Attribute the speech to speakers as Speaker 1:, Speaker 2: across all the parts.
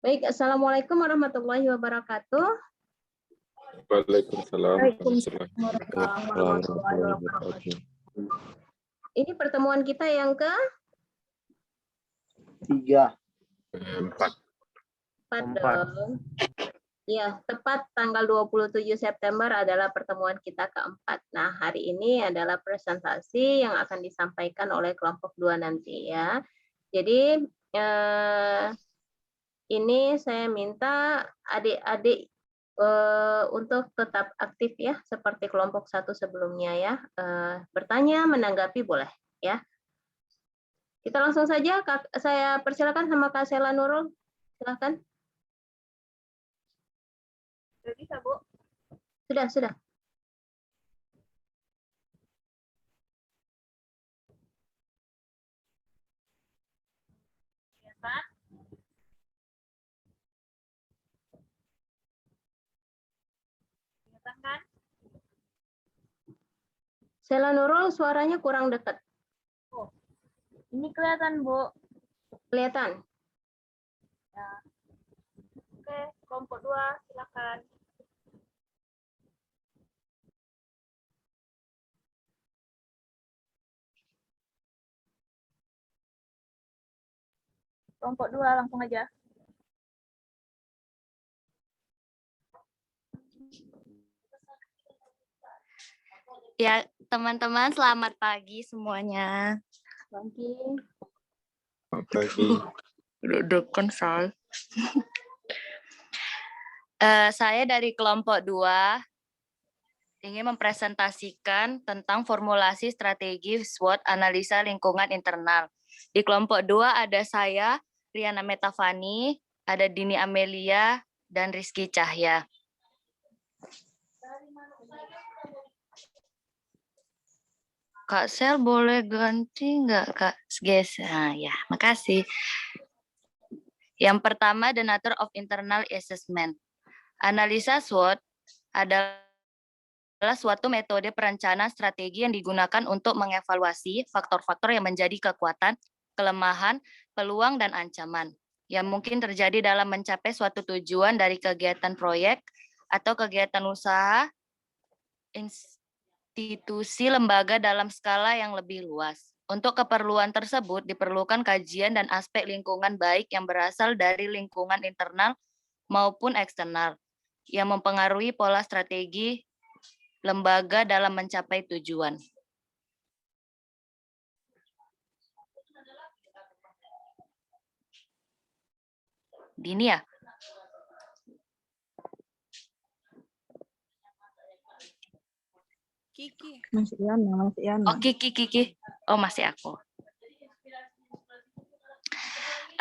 Speaker 1: Baik, Assalamualaikum warahmatullahi wabarakatuh.
Speaker 2: Waalaikumsalam
Speaker 1: Waalaikumsalam
Speaker 2: warahmatullahi
Speaker 1: warahmatullahi wabarakatuh. Ini pertemuan kita yang
Speaker 2: Empat.
Speaker 1: keempat dong. Ya, tepat tanggal 27 September adalah pertemuan kita keempat. Nah, hari ini adalah presentasi yang akan disampaikan oleh kelompok 2 nanti ya. Jadi, ini saya minta adik-adik untuk tetap aktif ya, seperti kelompok 1 sebelumnya ya. Bertanya, menanggapi boleh ya. Kita langsung saja, saya persilakan sama Kak Sela Nurul. Silakan.
Speaker 3: Sudah bisa, Bu?
Speaker 1: Sudah.
Speaker 3: Kelihatan? Kelihatan kan?
Speaker 1: Sela Nurul suaranya kurang dekat.
Speaker 3: Oh, ini kelihatan, Bu.
Speaker 1: Kelihatan?
Speaker 3: Ya. Oke, kelompok 2, silakan. Kelompok 2, langsung aja.
Speaker 4: Ya, teman-teman, selamat pagi semuanya.
Speaker 1: Pagi.
Speaker 2: Pagi.
Speaker 4: Duduk konsol. Saya dari kelompok 2 ingin mempresentasikan tentang formulasi strategi SWOT analisa lingkungan internal. Di kelompok 2 ada saya, Riana Metafani, ada Dini Amelia, dan Rizky Cahya. Kak Sel boleh ganti nggak, Kak? Guys, nah, ya, makasih. Yang pertama, the nature of internal assessment. Analisa SWOT adalah suatu metode perencanaan strategi yang digunakan untuk mengevaluasi faktor-faktor yang menjadi kekuatan, kelemahan, peluang, dan ancaman yang mungkin terjadi dalam mencapai suatu tujuan dari kegiatan proyek atau kegiatan usaha, institusi lembaga dalam skala yang lebih luas. Untuk keperluan tersebut diperlukan kajian dan aspek lingkungan baik yang berasal dari lingkungan internal maupun eksternal yang mempengaruhi pola strategi lembaga dalam mencapai tujuan. Dini ya?
Speaker 3: Kiki.
Speaker 5: Masih Yana.
Speaker 4: Oh, Kiki. Oh, masih aku.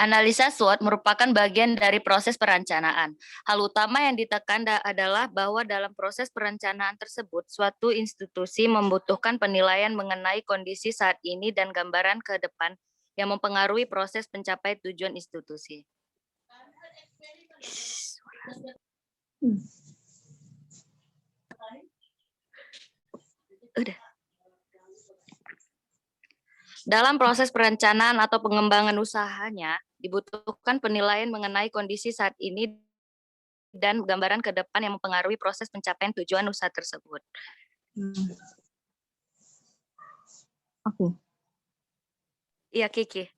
Speaker 4: Analisa SWOT merupakan bagian dari proses perencanaan. Hal utama yang ditekan adalah bahwa dalam proses perencanaan tersebut, suatu institusi membutuhkan penilaian mengenai kondisi saat ini dan gambaran ke depan yang mempengaruhi proses pencapaian tujuan institusi. Udah. Dalam proses perencanaan atau pengembangan usahanya, dibutuhkan penilaian mengenai kondisi saat ini dan gambaran ke depan yang mempengaruhi proses pencapaian tujuan usaha tersebut.
Speaker 5: Aku.
Speaker 4: Iya, Kiki.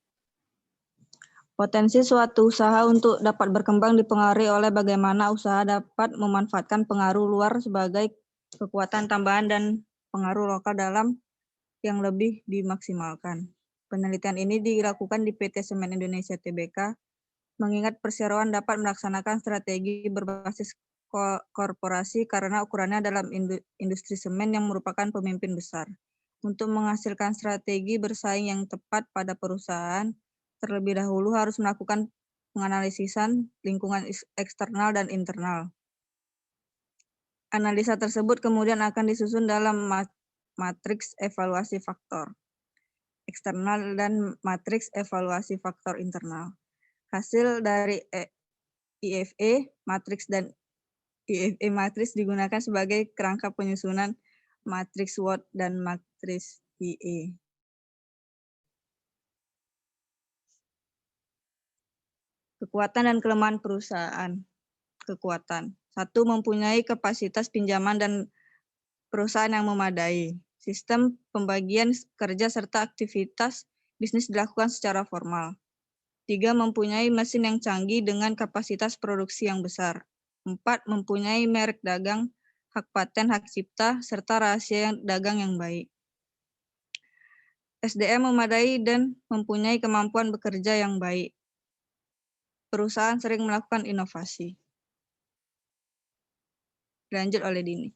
Speaker 5: Potensi suatu usaha untuk dapat berkembang dipengaruhi oleh bagaimana usaha dapat memanfaatkan pengaruh luar sebagai kekuatan tambahan dan pengaruh lokal dalam yang lebih dimaksimalkan. Penelitian ini dilakukan di PT Semen Indonesia Tbk, mengingat perseroan dapat melaksanakan strategi berbasis korporasi karena ukurannya dalam industri semen yang merupakan pemimpin besar. Untuk menghasilkan strategi bersaing yang tepat pada perusahaan, terlebih dahulu harus melakukan penganalisisan lingkungan eksternal dan internal. Analisa tersebut kemudian akan disusun dalam matriks evaluasi faktor eksternal dan matriks evaluasi faktor internal. Hasil dari IFE matriks dan IFE matriks digunakan sebagai kerangka penyusunan matriks SWOT dan matriks IE. Kekuatan dan kelemahan perusahaan. Kekuatan. 1. Mempunyai kapasitas pinjaman dan perusahaan yang memadai. Sistem pembagian kerja serta aktivitas bisnis dilakukan secara formal. 3. Mempunyai mesin yang canggih dengan kapasitas produksi yang besar. 4. Mempunyai merek dagang, hak paten, hak cipta, serta rahasia dagang yang baik. SDM memadai dan mempunyai kemampuan bekerja yang baik. Perusahaan sering melakukan inovasi. Dilanjut oleh Dini.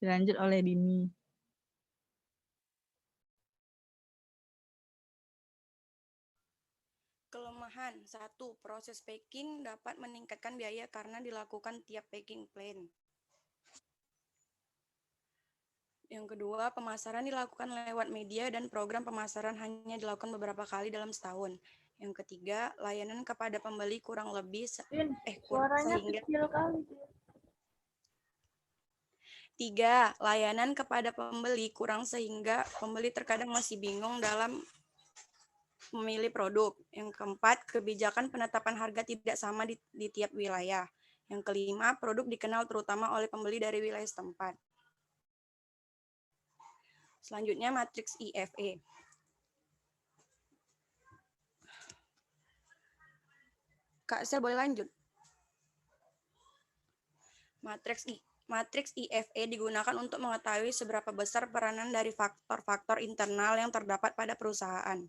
Speaker 5: Dilanjut oleh Dini.
Speaker 6: Kelemahan. 1. Proses packing dapat meningkatkan biaya karena dilakukan tiap packing plan. Yang kedua, pemasaran dilakukan lewat media dan program pemasaran hanya dilakukan beberapa kali dalam setahun. Yang ketiga, layanan kepada pembeli kurang lebih
Speaker 3: Suaranya
Speaker 6: sehingga
Speaker 3: kecil kali.
Speaker 6: 3. Layanan kepada pembeli kurang sehingga pembeli terkadang masih bingung dalam memilih produk. Yang keempat, kebijakan penetapan harga tidak sama di tiap wilayah. Yang kelima, produk dikenal terutama oleh pembeli dari wilayah setempat. Selanjutnya, matriks IFE. Kak Sel boleh lanjut? Matriks IFE digunakan untuk mengetahui seberapa besar peranan dari faktor-faktor internal yang terdapat pada perusahaan.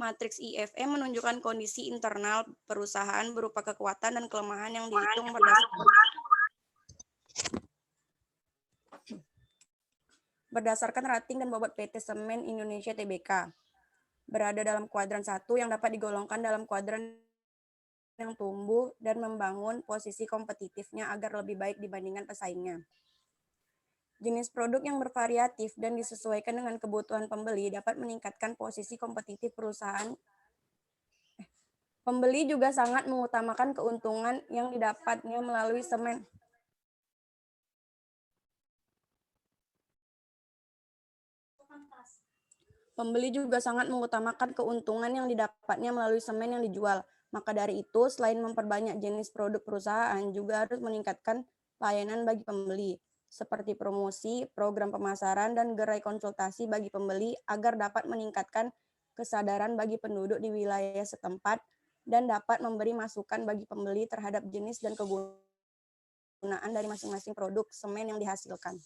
Speaker 6: Matriks IFE menunjukkan kondisi internal perusahaan berupa kekuatan dan kelemahan yang dihitung berdasarkan rating dan bobot PT Semen Indonesia Tbk. Berada dalam kuadran 1 yang dapat digolongkan dalam kuadran yang tumbuh dan membangun posisi kompetitifnya agar lebih baik dibandingkan pesaingnya. Jenis produk yang bervariatif dan disesuaikan dengan kebutuhan pembeli dapat meningkatkan posisi kompetitif perusahaan. Pembeli juga sangat mengutamakan keuntungan yang didapatnya melalui semen. Pembeli juga sangat mengutamakan keuntungan yang didapatnya melalui semen yang dijual. Maka dari itu, selain memperbanyak jenis produk perusahaan, juga harus meningkatkan layanan bagi pembeli, seperti promosi, program pemasaran, dan gerai konsultasi bagi pembeli agar dapat meningkatkan kesadaran bagi penduduk di wilayah setempat dan dapat memberi masukan bagi pembeli terhadap jenis dan kegunaan dari masing-masing produk semen yang dihasilkan.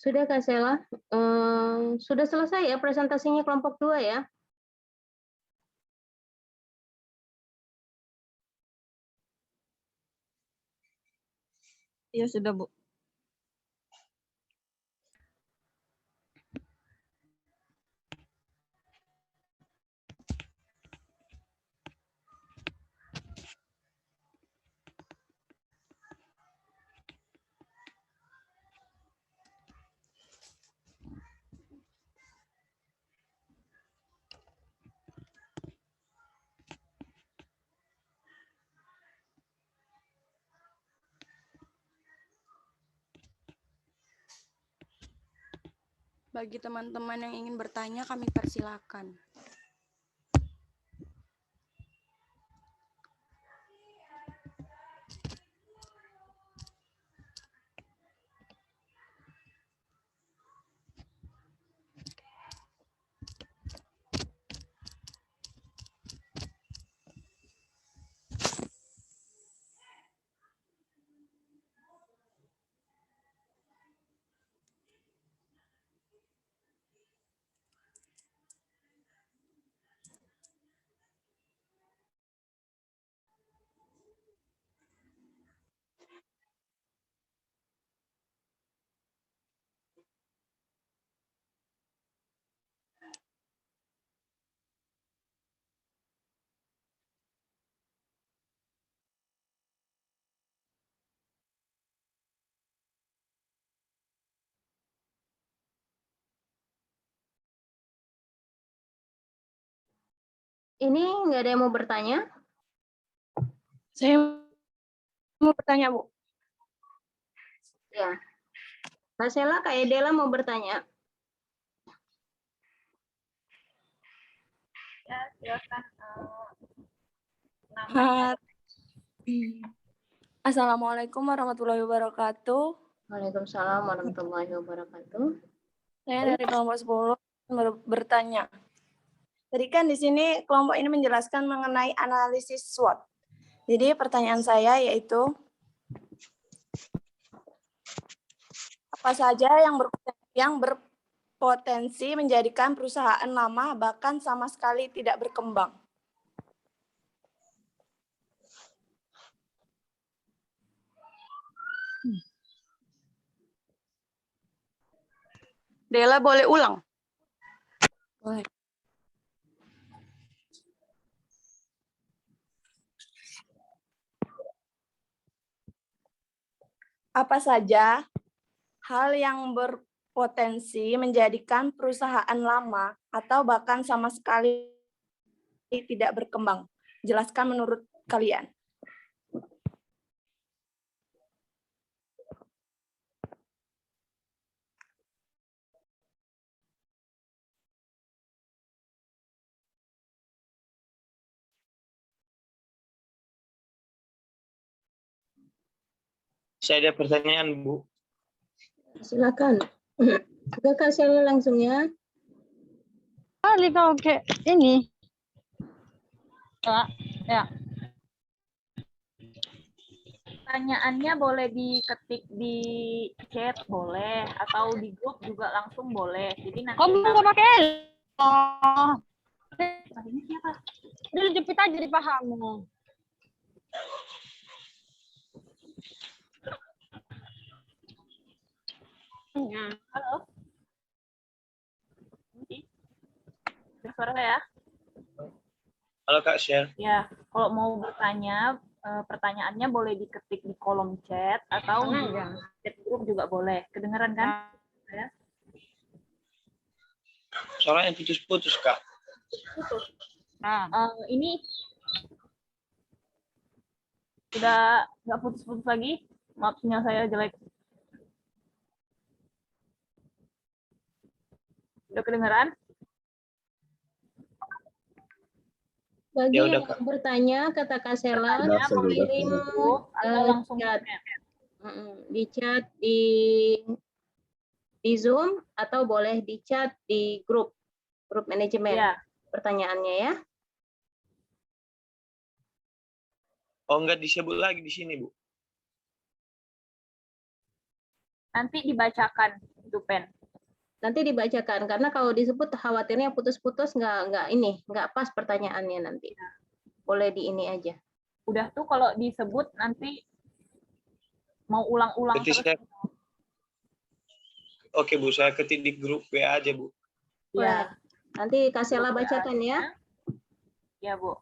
Speaker 1: Sudah Kak Sela? Sudah selesai ya presentasinya kelompok 2 ya?
Speaker 5: Iya, sudah, Bu.
Speaker 6: Bagi teman-teman yang ingin bertanya, kami persilakan.
Speaker 1: Ini nggak ada yang mau bertanya?
Speaker 3: Saya mau bertanya, Bu.
Speaker 1: Ya. Kak Sela, Kak Edela mau bertanya?
Speaker 3: Ya, silakan.
Speaker 6: Ah, Assalamualaikum warahmatullahi wabarakatuh.
Speaker 1: Waalaikumsalam warahmatullahi wabarakatuh.
Speaker 6: Saya dari kelompok 10 bertanya. Tadi kan di sini kelompok ini menjelaskan mengenai analisis SWOT. Jadi pertanyaan saya yaitu apa saja yang berpotensi menjadikan perusahaan lama bahkan sama sekali tidak berkembang? Dela boleh ulang? Boleh. Apa saja hal yang berpotensi menjadikan perusahaan lama atau bahkan sama sekali tidak berkembang? Jelaskan menurut kalian.
Speaker 7: Saya ada pertanyaan, Bu.
Speaker 1: Silakan. Ke Kak Sela langsung ya.
Speaker 5: Kali kau kayak ini. Ya.
Speaker 3: Pertanyaannya boleh diketik di chat, boleh. Atau di grup juga langsung boleh. Jadi nanti
Speaker 5: Kamu nggak pakai Oh,
Speaker 3: ini siapa?
Speaker 5: dulu jepit aja di pahamu.
Speaker 3: Halo? Ada suara saya?
Speaker 7: Halo Kak Syel.
Speaker 3: Ya, kalau mau bertanya, pertanyaannya boleh diketik di kolom chat atau di chat grup juga boleh. Kedengeran kan? Ya.
Speaker 7: Soalnya putus-putus, Kak.
Speaker 3: Putus.
Speaker 5: Nah,
Speaker 3: Ini sudah nggak putus-putus lagi. Maaf, sinyal saya jelek. Udah kedengeran?
Speaker 1: Bagi
Speaker 7: Ya udah,
Speaker 1: yang
Speaker 7: Kak.
Speaker 1: mau bertanya, kata Kak Sela,
Speaker 2: Udah, saya udah.
Speaker 1: kirim
Speaker 3: Atau langsung
Speaker 1: chat.
Speaker 3: komen?
Speaker 1: Di chat di Zoom atau boleh di chat di grup manajemen.
Speaker 3: Ya,
Speaker 1: Pertanyaannya ya.
Speaker 7: Oh, enggak disebut lagi di sini, Bu.
Speaker 3: nanti dibacakan itu pen.
Speaker 1: Nanti dibacakan karena kalau disebut khawatirnya putus-putus nggak pas pertanyaannya nanti. Boleh di ini aja.
Speaker 3: Udah tuh kalau disebut nanti mau ulang-ulang
Speaker 7: Berarti
Speaker 3: terus.
Speaker 7: saya... Oke, Bu. Saya ketik di grup WA aja, Bu.
Speaker 3: Ya,
Speaker 1: Nanti Kak Sela bacakan ya.
Speaker 3: ya Bu.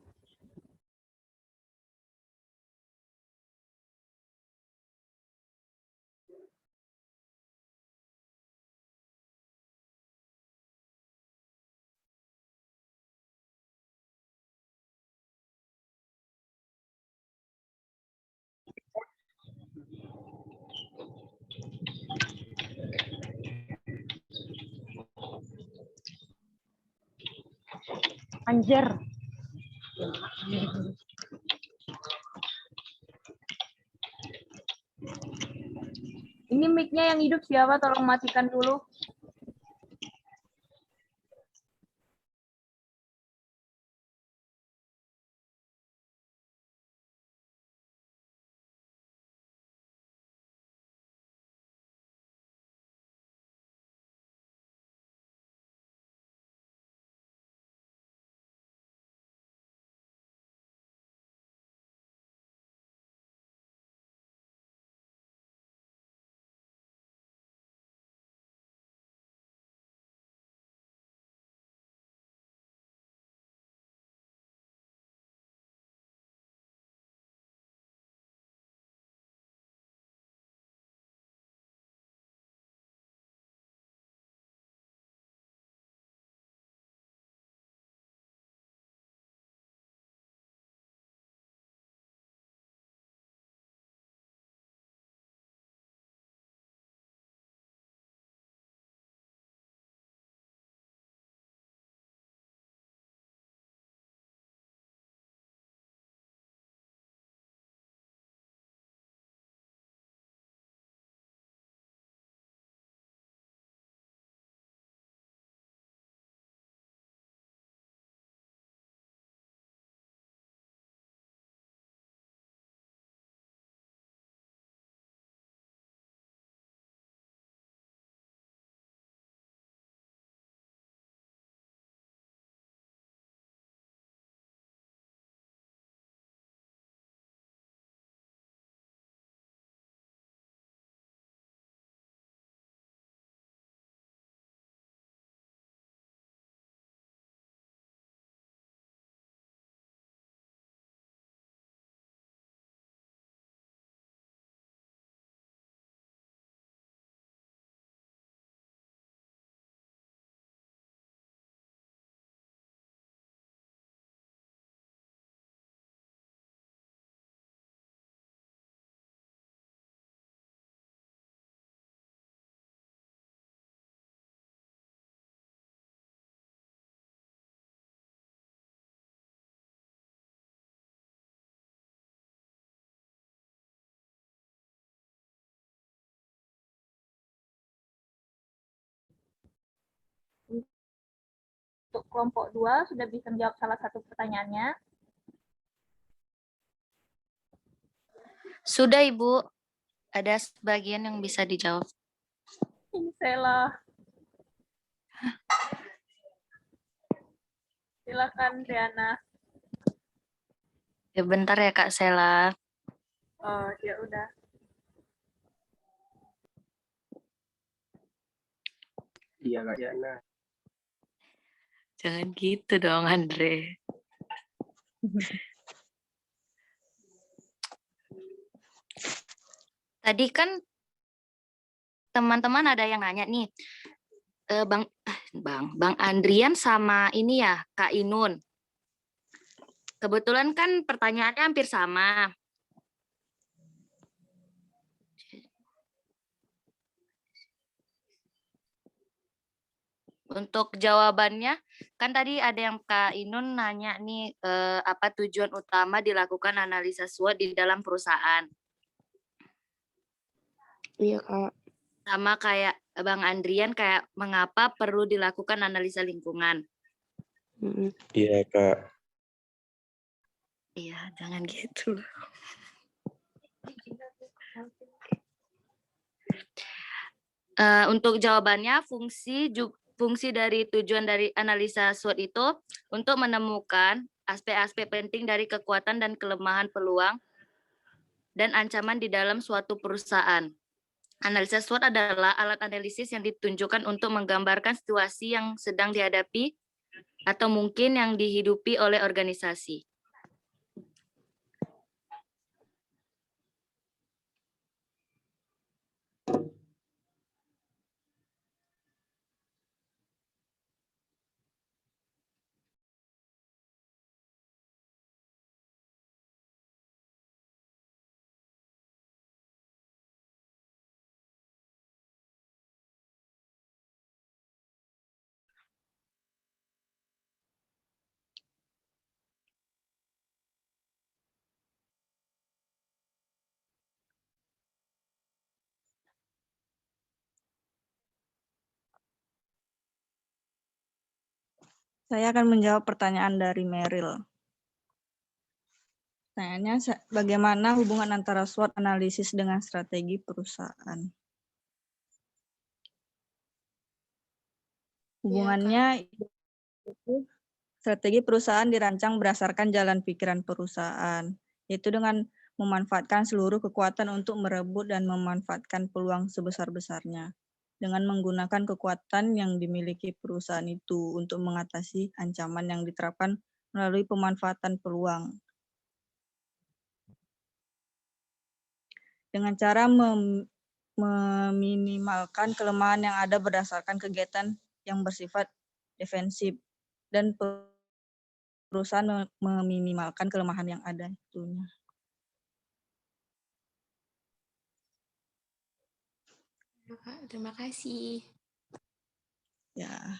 Speaker 5: anjir.
Speaker 3: Ini mic-nya yang hidup siapa? Tolong matikan dulu. untuk kelompok 2 sudah bisa menjawab salah satu pertanyaannya?
Speaker 4: Sudah, Ibu. Ada sebagian yang bisa dijawab.
Speaker 3: Ini Sela. Silakan Riana.
Speaker 4: Ya, bentar ya, Kak Sela.
Speaker 3: Oh, ya udah.
Speaker 2: Iya, Kak Yana.
Speaker 4: Jangan gitu dong, Andre. Tadi kan teman-teman ada yang nanya nih, Bang Andrian sama ini ya, Kak Inun. Kebetulan kan pertanyaannya hampir sama. Untuk jawabannya, kan tadi ada yang Kak Inun nanya nih, apa tujuan utama dilakukan analisa SWOT di dalam perusahaan.
Speaker 8: Iya, Kak.
Speaker 4: Sama kayak Bang Andrian, kayak mengapa perlu dilakukan analisa lingkungan.
Speaker 2: Iya, Kak.
Speaker 4: Iya, jangan gitu. Untuk jawabannya, fungsi dari tujuan dari analisa SWOT itu untuk menemukan aspek-aspek penting dari kekuatan dan kelemahan peluang dan ancaman di dalam suatu perusahaan. Analisa SWOT adalah alat analisis yang ditunjukkan untuk menggambarkan situasi yang sedang dihadapi atau mungkin yang dihidupi oleh organisasi.
Speaker 5: Saya akan menjawab pertanyaan dari Meryl. Pertanyaannya, bagaimana hubungan antara SWOT analisis dengan strategi perusahaan? Hubungannya itu strategi perusahaan dirancang berdasarkan jalan pikiran perusahaan, yaitu dengan memanfaatkan seluruh kekuatan untuk merebut dan memanfaatkan peluang sebesar-besarnya, dengan menggunakan kekuatan yang dimiliki perusahaan itu untuk mengatasi ancaman yang diterapkan melalui pemanfaatan peluang. Dengan cara meminimalkan kelemahan yang ada berdasarkan kegiatan yang bersifat defensif, dan perusahaan meminimalkan kelemahan yang ada itunya.
Speaker 8: Terima kasih.
Speaker 5: Ya.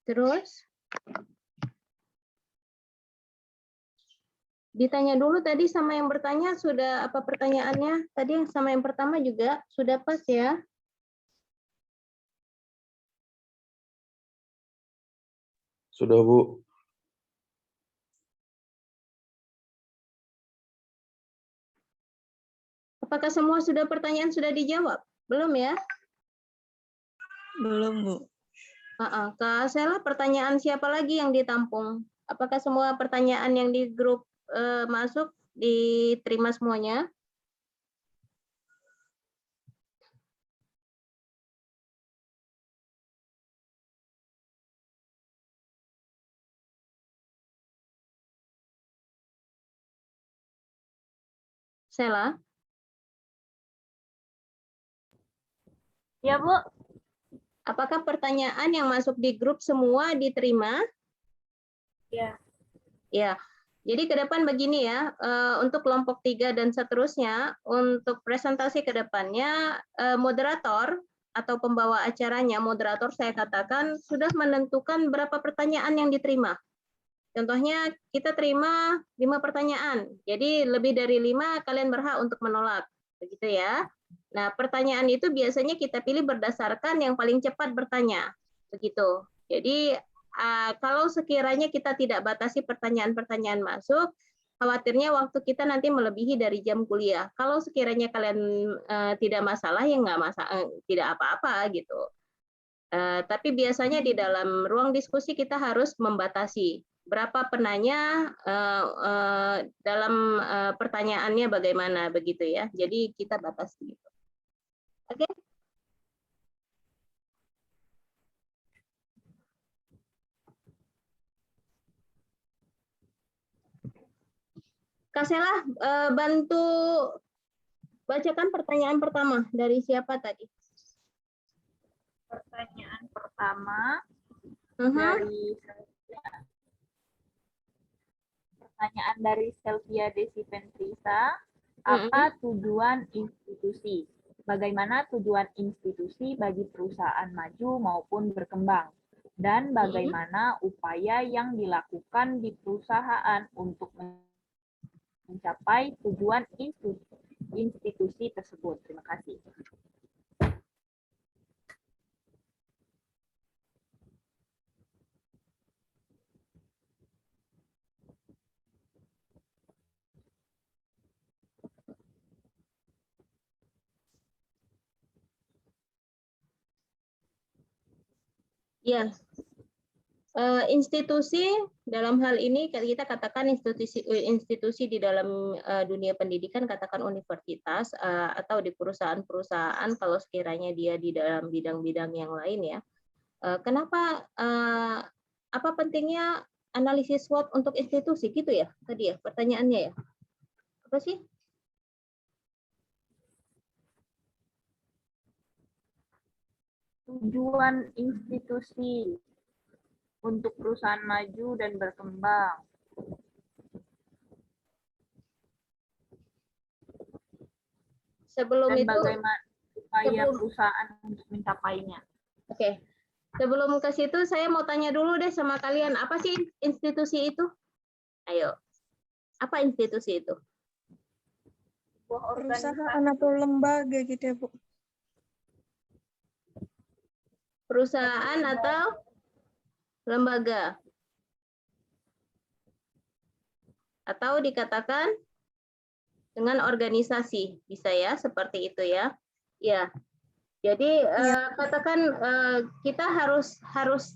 Speaker 1: Terus ditanya dulu tadi sama yang bertanya, sudah apa pertanyaannya? Tadi yang sama yang pertama juga sudah pas ya?
Speaker 2: Sudah, Bu.
Speaker 1: Apakah semua pertanyaan sudah dijawab? Belum ya?
Speaker 5: Belum, Bu.
Speaker 1: Kak Sela, pertanyaan siapa lagi yang ditampung? Apakah semua pertanyaan yang di grup masuk diterima semuanya? Sela?
Speaker 3: Ya, Bu.
Speaker 1: Apakah pertanyaan yang masuk di grup semua diterima?
Speaker 3: Ya.
Speaker 1: Ya. Jadi ke depan begini ya, untuk kelompok 3 dan seterusnya, untuk presentasi ke depannya, moderator atau pembawa acaranya, moderator saya katakan, sudah menentukan berapa pertanyaan yang diterima. Contohnya kita terima 5 pertanyaan, jadi lebih dari 5 kalian berhak untuk menolak, begitu ya. Nah, pertanyaan itu biasanya kita pilih berdasarkan yang paling cepat bertanya, begitu. Jadi kalau sekiranya kita tidak batasi pertanyaan-pertanyaan masuk, khawatirnya waktu kita nanti melebihi dari jam kuliah. Kalau sekiranya kalian tidak masalah, ya nggak masalah, tidak apa-apa gitu. Tapi biasanya di dalam ruang diskusi kita harus membatasi berapa penanya dalam pertanyaannya bagaimana begitu ya. Jadi kita batasi. Oke. Kak Sela, bantu bacakan pertanyaan pertama dari siapa tadi?
Speaker 3: Pertanyaan pertama dari pertanyaan dari Selvia Desipentrisa. Apa tujuan institusi? Bagaimana tujuan institusi bagi perusahaan maju maupun berkembang? Dan bagaimana upaya yang dilakukan di perusahaan untuk mencapai tujuan institusi tersebut? Terima kasih.
Speaker 1: Ya, institusi dalam hal ini kita katakan institusi di dalam dunia pendidikan, katakan universitas atau di perusahaan-perusahaan kalau sekiranya dia di dalam bidang-bidang yang lain ya. Kenapa apa pentingnya analisis SWOT untuk institusi gitu ya tadi ya pertanyaannya ya? Apa sih?
Speaker 3: Tujuan institusi untuk perusahaan maju dan berkembang.
Speaker 1: Sebelum
Speaker 3: dan
Speaker 1: itu,
Speaker 3: bagaimana upaya perusahaan untuk mencapainya.
Speaker 1: Oke. Sebelum ke situ, saya mau tanya dulu deh sama kalian, apa sih institusi itu? Ayo, apa institusi itu?
Speaker 5: Perusahaan atau lembaga gitu ya, Bu?
Speaker 1: Perusahaan atau lembaga? Atau dikatakan dengan organisasi, bisa ya, seperti itu ya. Ya, jadi katakan kita harus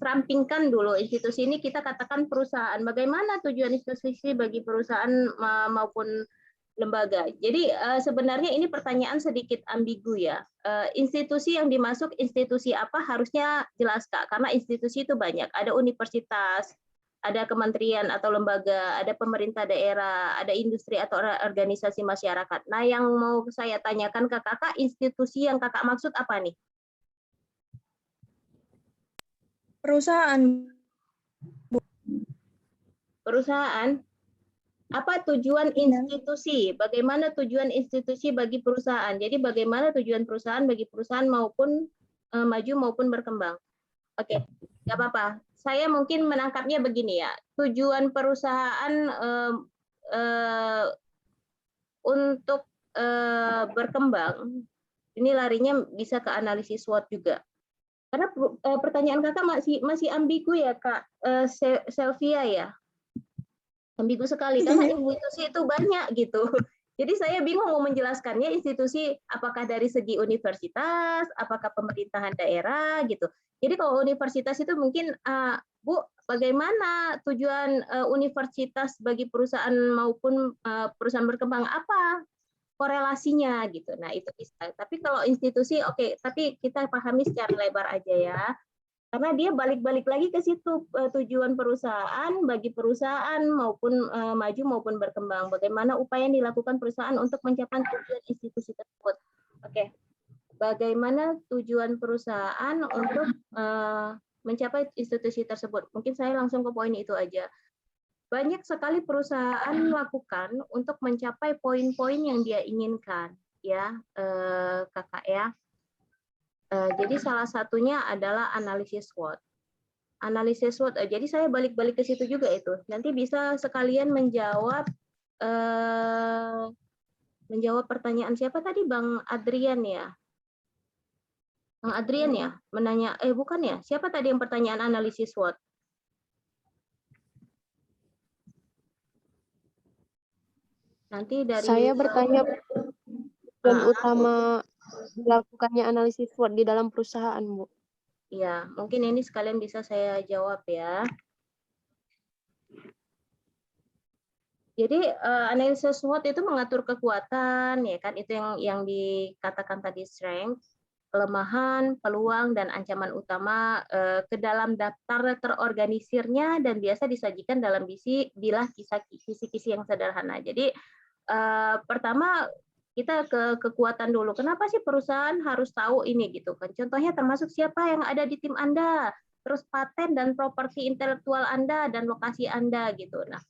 Speaker 1: rampingkan dulu institusi ini, kita katakan perusahaan. Bagaimana tujuan institusi bagi perusahaan maupun lembaga. Jadi sebenarnya ini pertanyaan sedikit ambigu ya. Institusi yang dimasuk institusi apa harusnya jelas Kak, karena institusi itu banyak. Ada universitas, ada kementerian atau lembaga, ada pemerintah daerah, ada industri atau organisasi masyarakat. Nah, yang mau saya tanyakan ke Kakak, institusi yang Kakak maksud apa nih?
Speaker 5: Perusahaan.
Speaker 1: Perusahaan? Apa tujuan institusi? Bagaimana tujuan institusi bagi perusahaan? Jadi bagaimana tujuan perusahaan bagi perusahaan maupun maju maupun berkembang? Oke, nggak apa-apa. Saya mungkin menangkapnya begini ya. Tujuan perusahaan untuk berkembang, ini larinya bisa ke analisis SWOT juga. Karena pertanyaan kakak masih ambigu ya Kak Selvia ya. Ambigu sekali karena institusi itu banyak gitu. Jadi saya bingung mau menjelaskannya institusi apakah dari segi universitas, apakah pemerintahan daerah gitu. Jadi kalau universitas itu mungkin Bu, bagaimana tujuan universitas bagi perusahaan maupun perusahaan berkembang, apa korelasinya gitu. Nah, itu bisa. Tapi kalau institusi oke, tapi kita pahami secara lebar aja ya. Karena dia balik-balik lagi ke situ tujuan perusahaan bagi perusahaan maupun maju maupun berkembang. Bagaimana upaya yang dilakukan perusahaan untuk mencapai tujuan institusi tersebut. Oke. Bagaimana tujuan perusahaan untuk mencapai institusi tersebut. Mungkin saya langsung ke poin itu aja. Banyak sekali perusahaan melakukan untuk mencapai poin-poin yang dia inginkan, ya, kakak ya. Jadi salah satunya adalah analisis SWOT. Analisis SWOT. Jadi saya balik-balik ke situ juga itu. Nanti bisa sekalian menjawab pertanyaan siapa tadi, Bang Adrian ya? Bang Adrian ya, menanya. Bukan ya? Siapa tadi yang pertanyaan analisis SWOT? Nanti dari
Speaker 8: Saya bertanya tujuan utama dilakukannya analisis SWOT di dalam perusahaan, Bu.
Speaker 1: Ya, mungkin ini sekalian bisa saya jawab ya. Jadi analisis SWOT itu mengatur kekuatan, ya kan? Itu yang dikatakan tadi strength, kelemahan, peluang dan ancaman utama ke dalam daftar terorganisirnya dan biasa disajikan dalam bilah kisi-kisi yang sederhana. Jadi pertama kita ke kekuatan dulu. Kenapa sih perusahaan harus tahu ini gitu kan? Contohnya termasuk siapa yang ada di tim Anda, terus paten dan properti intelektual Anda dan lokasi Anda gitu. Nah,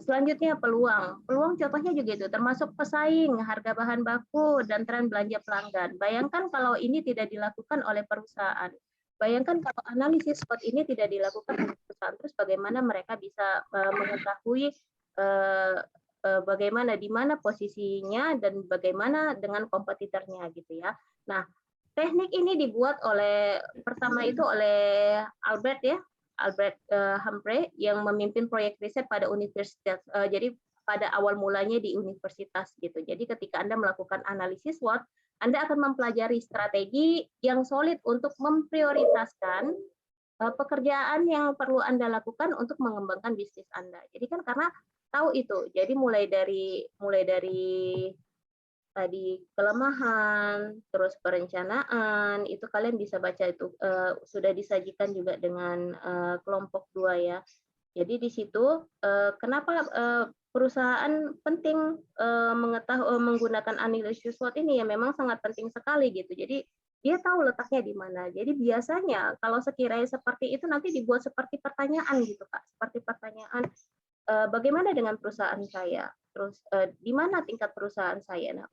Speaker 1: selanjutnya peluang. Peluang contohnya juga itu termasuk pesaing, harga bahan baku dan tren belanja pelanggan. Bayangkan kalau ini tidak dilakukan oleh perusahaan. Bayangkan kalau analisis SWOT ini tidak dilakukan oleh perusahaan, terus bagaimana mereka bisa mengetahui bagaimana di mana posisinya dan bagaimana dengan kompetitornya gitu ya. Nah, teknik ini dibuat pertama itu oleh Albert Humphrey yang memimpin proyek riset pada universitas. Jadi pada awal mulanya di universitas gitu. Jadi ketika Anda melakukan analisis SWOT, Anda akan mempelajari strategi yang solid untuk memprioritaskan pekerjaan yang perlu Anda lakukan untuk mengembangkan bisnis Anda. Jadi kan karena tahu itu. Jadi mulai dari tadi kelemahan, terus perencanaan, itu kalian bisa baca itu sudah disajikan juga dengan kelompok 2 ya. Jadi di situ kenapa perusahaan penting menggunakan analisis SWOT ini ya memang sangat penting sekali gitu. Jadi dia tahu letaknya di mana. Jadi biasanya kalau sekiranya seperti itu nanti dibuat seperti pertanyaan gitu Pak, seperti pertanyaan bagaimana dengan perusahaan saya? Terus di mana tingkat perusahaan saya? Nah,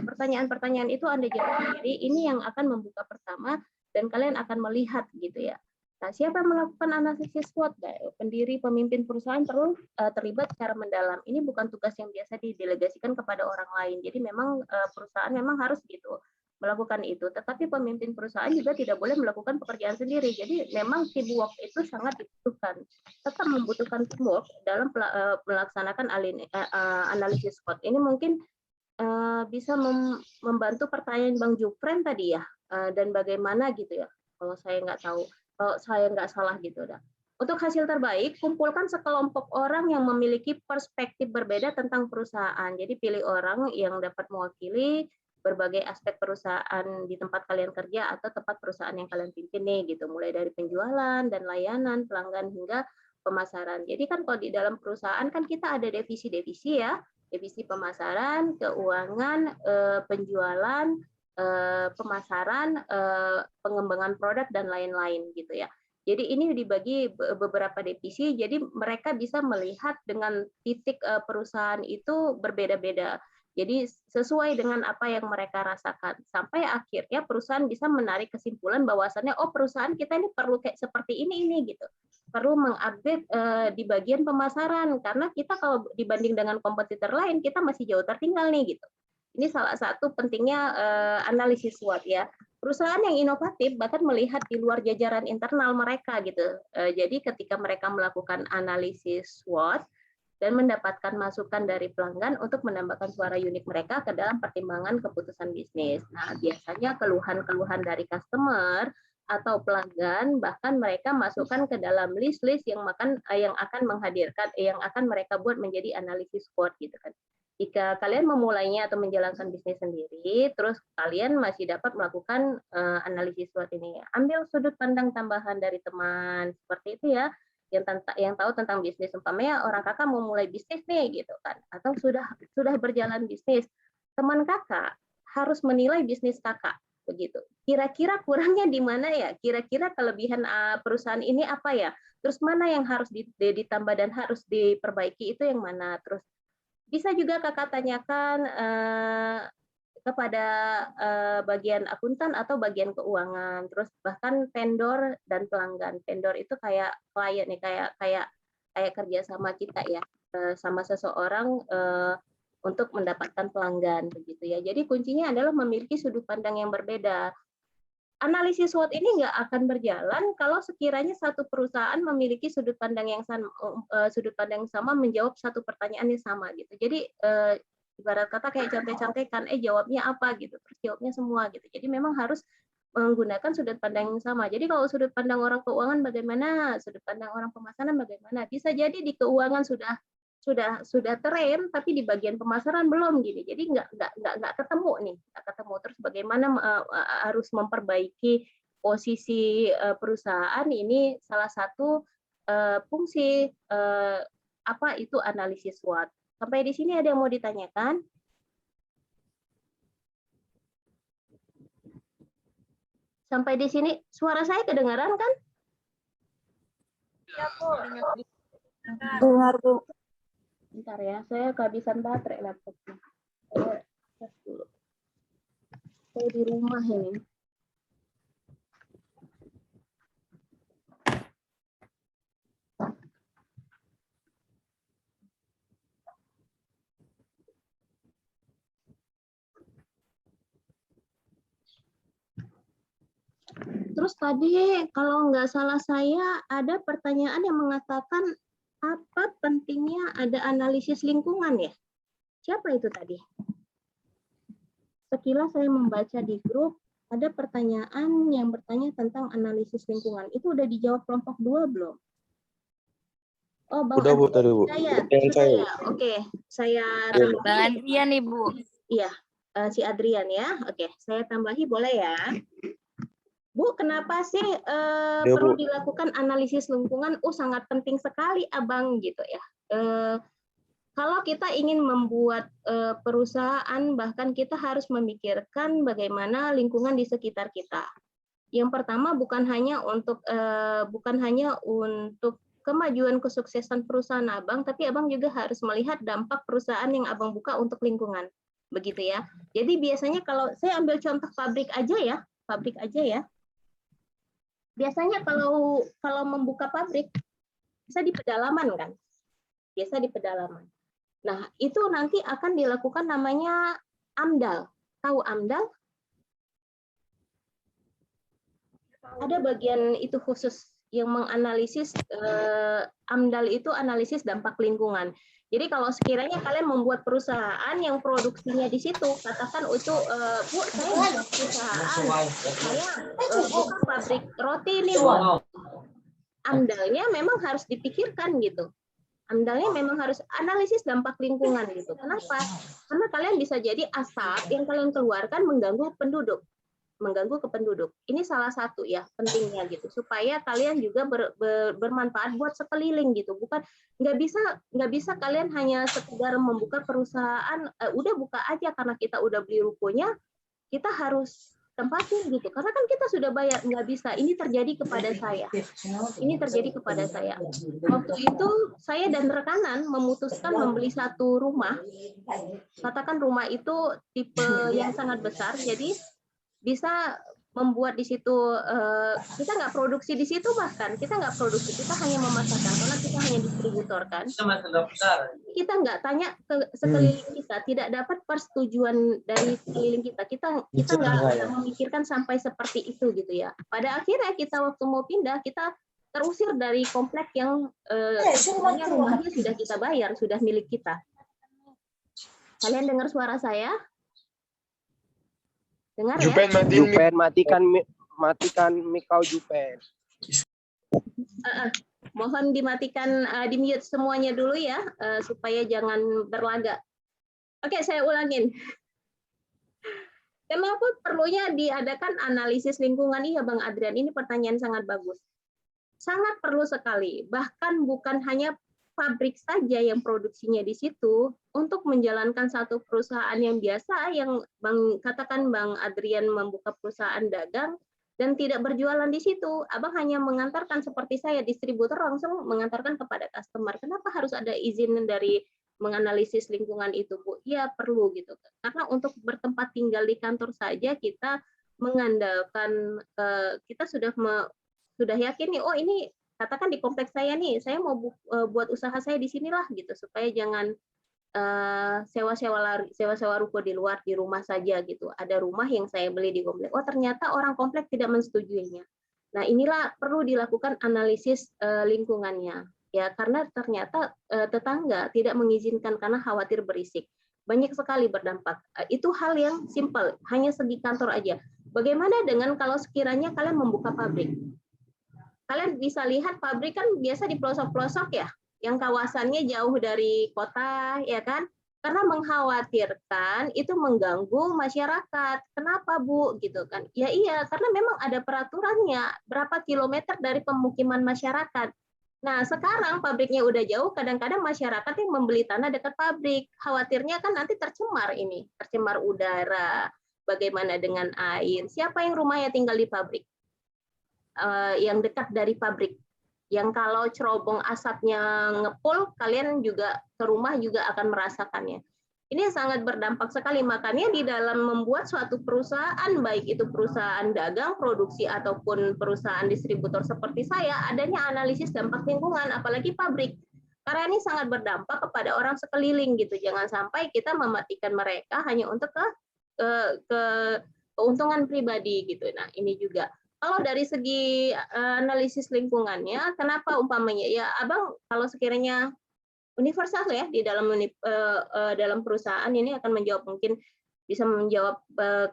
Speaker 1: pertanyaan-pertanyaan itu Anda jawab sendiri. Ini yang akan membuka pertama dan kalian akan melihat gitu ya. Nah, siapa yang melakukan analisis SWOT? Pendiri, pemimpin perusahaan perlu terlibat secara mendalam. Ini bukan tugas yang biasa didelegasikan kepada orang lain. Jadi memang perusahaan memang harus gitu melakukan itu. Tetapi pemimpin perusahaan juga tidak boleh melakukan pekerjaan sendiri. Jadi memang teamwork itu sangat dibutuhkan. Tetap membutuhkan teamwork dalam melaksanakan analisis SWOT. Ini mungkin bisa membantu pertanyaan Bang Jufren tadi ya. Dan bagaimana gitu ya. Kalau saya nggak tahu, kalau saya nggak salah gitu. Untuk hasil terbaik, kumpulkan sekelompok orang yang memiliki perspektif berbeda tentang perusahaan. Jadi pilih orang yang dapat mewakili berbagai aspek perusahaan di tempat kalian kerja atau tempat perusahaan yang kalian pimpin nih gitu, mulai dari penjualan dan layanan, pelanggan hingga pemasaran. Jadi kan kalau di dalam perusahaan kan kita ada divisi-divisi ya, divisi pemasaran, keuangan, penjualan, pemasaran, pengembangan produk dan lain-lain gitu ya. Jadi ini dibagi beberapa divisi, jadi mereka bisa melihat dengan titik perusahaan itu berbeda-beda. Jadi sesuai dengan apa yang mereka rasakan. Sampai akhirnya perusahaan bisa menarik kesimpulan bahwasannya, oh perusahaan kita ini perlu kayak seperti ini gitu. Perlu mengupdate di bagian pemasaran, karena kita kalau dibanding dengan kompetitor lain, kita masih jauh tertinggal nih gitu. Ini salah satu pentingnya analisis SWOT ya. perusahaan yang inovatif bahkan melihat di luar jajaran internal mereka gitu. Jadi ketika mereka melakukan analisis SWOT dan mendapatkan masukan dari pelanggan untuk menambahkan suara unik mereka ke dalam pertimbangan keputusan bisnis. Nah, biasanya keluhan-keluhan dari customer atau pelanggan bahkan mereka masukkan ke dalam list-list yang akan menghadirkan yang akan mereka buat menjadi analisis SWOT gitu kan. Jika kalian memulainya atau menjalankan bisnis sendiri, terus kalian masih dapat melakukan analisis SWOT ini. Ambil sudut pandang tambahan dari teman seperti itu ya, yang tahu tentang bisnis. Umpamanya orang kakak mau mulai bisnis nih gitu kan, atau sudah berjalan bisnis. Teman kakak harus menilai bisnis kakak begitu. Kira-kira kurangnya di mana ya? Kira-kira kelebihan perusahaan ini apa ya? Terus mana yang harus ditambah dan harus diperbaiki itu yang mana? Terus bisa juga kakak tanyakan kepada bagian akuntan atau bagian keuangan. Terus bahkan vendor dan pelanggan. Vendor itu kayak klien nih, kayak kerja sama kita ya, sama seseorang untuk mendapatkan pelanggan begitu ya. Jadi kuncinya adalah memiliki sudut pandang yang berbeda. Analisis SWOT ini nggak akan berjalan kalau sekiranya satu perusahaan memiliki sudut pandang yang sama menjawab satu pertanyaan yang sama gitu. Jadi ibarat kata kayak contek-contekan, jawabnya apa gitu, terus jawabnya semua gitu. Jadi memang harus menggunakan sudut pandang yang sama. Jadi kalau sudut pandang orang keuangan bagaimana, sudut pandang orang pemasaran bagaimana, bisa jadi di keuangan sudah tren, tapi di bagian pemasaran belum gini. Jadi nggak ketemu nih, nggak ketemu. Terus bagaimana harus memperbaiki posisi perusahaan ini salah satu fungsi apa itu analisis SWOT. Sampai di sini ada yang mau ditanyakan? Sampai di sini suara saya kedengaran kan?
Speaker 3: Iya, Bu.
Speaker 8: Dengar, Bu.
Speaker 1: Bentar ya, saya kehabisan baterai laptopnya. Saya tes dulu. Saya di rumah ini. Terus tadi kalau nggak salah saya ada pertanyaan yang mengatakan apa pentingnya ada analisis lingkungan ya? Siapa itu tadi? Sekilas saya membaca di grup ada pertanyaan yang bertanya tentang analisis lingkungan. Itu udah dijawab kelompok 2 belum? Oh, Bang
Speaker 2: Udah, Bu,
Speaker 1: Adrian,
Speaker 2: tadi, Bu.
Speaker 1: sudah ya? Oke, saya tambahi.
Speaker 4: Bang Adrian, Ibu.
Speaker 1: Iya, si Adrian ya. Oke, saya tambahi boleh ya? Bu, kenapa sih perlu dilakukan analisis lingkungan? Sangat penting sekali, Abang, gitu ya. Kalau kita ingin membuat perusahaan, bahkan kita harus memikirkan bagaimana lingkungan di sekitar kita. Yang pertama bukan hanya untuk kemajuan kesuksesan perusahaan Abang, tapi Abang juga harus melihat dampak perusahaan yang Abang buka untuk lingkungan. Begitu ya. Jadi biasanya kalau saya ambil contoh pabrik aja ya. Biasanya kalau membuka pabrik bisa di pedalaman kan? Biasa di pedalaman. Nah, itu nanti akan dilakukan namanya AMDAL. Tahu AMDAL? Ada bagian itu khusus yang menganalisis AMDAL itu analisis dampak lingkungan. Jadi kalau sekiranya kalian membuat perusahaan yang produksinya di situ, katakan itu, Bu, saya buat perusahaan, saya buka pabrik roti nih, Bu. AMDAL-nya memang harus dipikirkan gitu. AMDAL-nya memang harus analisis dampak lingkungan gitu. Kenapa? Karena kalian bisa jadi asap yang kalian keluarkan mengganggu ke penduduk. Ini salah satu ya pentingnya gitu, supaya kalian juga bermanfaat buat sekeliling gitu. Bukan nggak bisa kalian hanya sekedar membuka perusahaan, udah buka aja karena kita udah beli rukonya, kita harus tempatin gitu. Karena kan kita sudah bayar, nggak bisa. Ini terjadi kepada saya. Waktu itu saya dan rekanan memutuskan membeli satu rumah. Katakan rumah itu tipe yang sangat besar, jadi bisa membuat di situ, kita nggak produksi di situ, bahkan kita nggak produksi, kita hanya memasarkan karena kita hanya distributor kan. Kita nggak tanya ke sekeliling kita, tidak dapat persetujuan dari sekeliling kita. Kita nggak memikirkan sampai seperti itu gitu ya. Pada akhirnya kita waktu mau pindah, kita terusir dari komplek yang semuanya rumahnya sudah kita bayar, sudah milik kita. Kalian dengar suara saya? Dengar ya?
Speaker 2: Jupen, matikan mic kau, Jupen.
Speaker 1: Mohon dimatikan, di-mute semuanya dulu ya, supaya jangan berlagak. Oke, saya ulangin. Kenapa perlunya diadakan analisis lingkungan? Iya, Bang Adrian, ini pertanyaan sangat bagus. Sangat perlu sekali, bahkan bukan hanya pabrik saja yang produksinya di situ, untuk menjalankan satu perusahaan yang biasa, yang katakan Bang Adrian membuka perusahaan dagang, dan tidak berjualan di situ. Abang hanya mengantarkan seperti saya, distributor langsung mengantarkan kepada customer. Kenapa harus ada izin dari menganalisis lingkungan itu, Bu? Ya perlu gitu. Karena untuk bertempat tinggal di kantor saja kita mengandalkan, kita sudah yakin nih, oh ini katakan di kompleks saya nih, saya mau buat usaha saya di sinilah gitu, supaya jangan sewa-sewa ruko di luar, di rumah saja gitu. Ada rumah yang saya beli di komplek. Oh ternyata orang komplek tidak mensetujuinya. Nah inilah perlu dilakukan analisis lingkungannya ya, karena ternyata tetangga tidak mengizinkan karena khawatir berisik. Banyak sekali berdampak. Itu hal yang simpel, hanya segi kantor aja. Bagaimana dengan kalau sekiranya kalian membuka pabrik? Kalian bisa lihat pabrik kan biasa di pelosok-pelosok ya, yang kawasannya jauh dari kota, ya kan? Karena mengkhawatirkan itu mengganggu masyarakat. Kenapa, Bu? Gitu kan? Ya iya, karena memang ada peraturannya, berapa kilometer dari pemukiman masyarakat. Nah, sekarang pabriknya udah jauh, kadang-kadang masyarakat yang membeli tanah dekat pabrik. Khawatirnya kan nanti tercemar ini, tercemar udara, bagaimana dengan air? Siapa yang rumahnya tinggal di pabrik? Yang dekat dari pabrik, yang kalau cerobong asapnya ngepul, kalian juga ke rumah juga akan merasakannya. Ini sangat berdampak sekali, makanya di dalam membuat suatu perusahaan, baik itu perusahaan dagang, produksi, ataupun perusahaan distributor seperti saya, adanya analisis dampak lingkungan, apalagi pabrik. Karena ini sangat berdampak kepada orang sekeliling gitu. Jangan sampai kita mematikan mereka hanya untuk keuntungan pribadi gitu. Nah, ini juga. Kalau dari segi analisis lingkungannya, kenapa umpamanya ya Abang kalau sekiranya universal ya di dalam perusahaan ini akan menjawab, mungkin bisa menjawab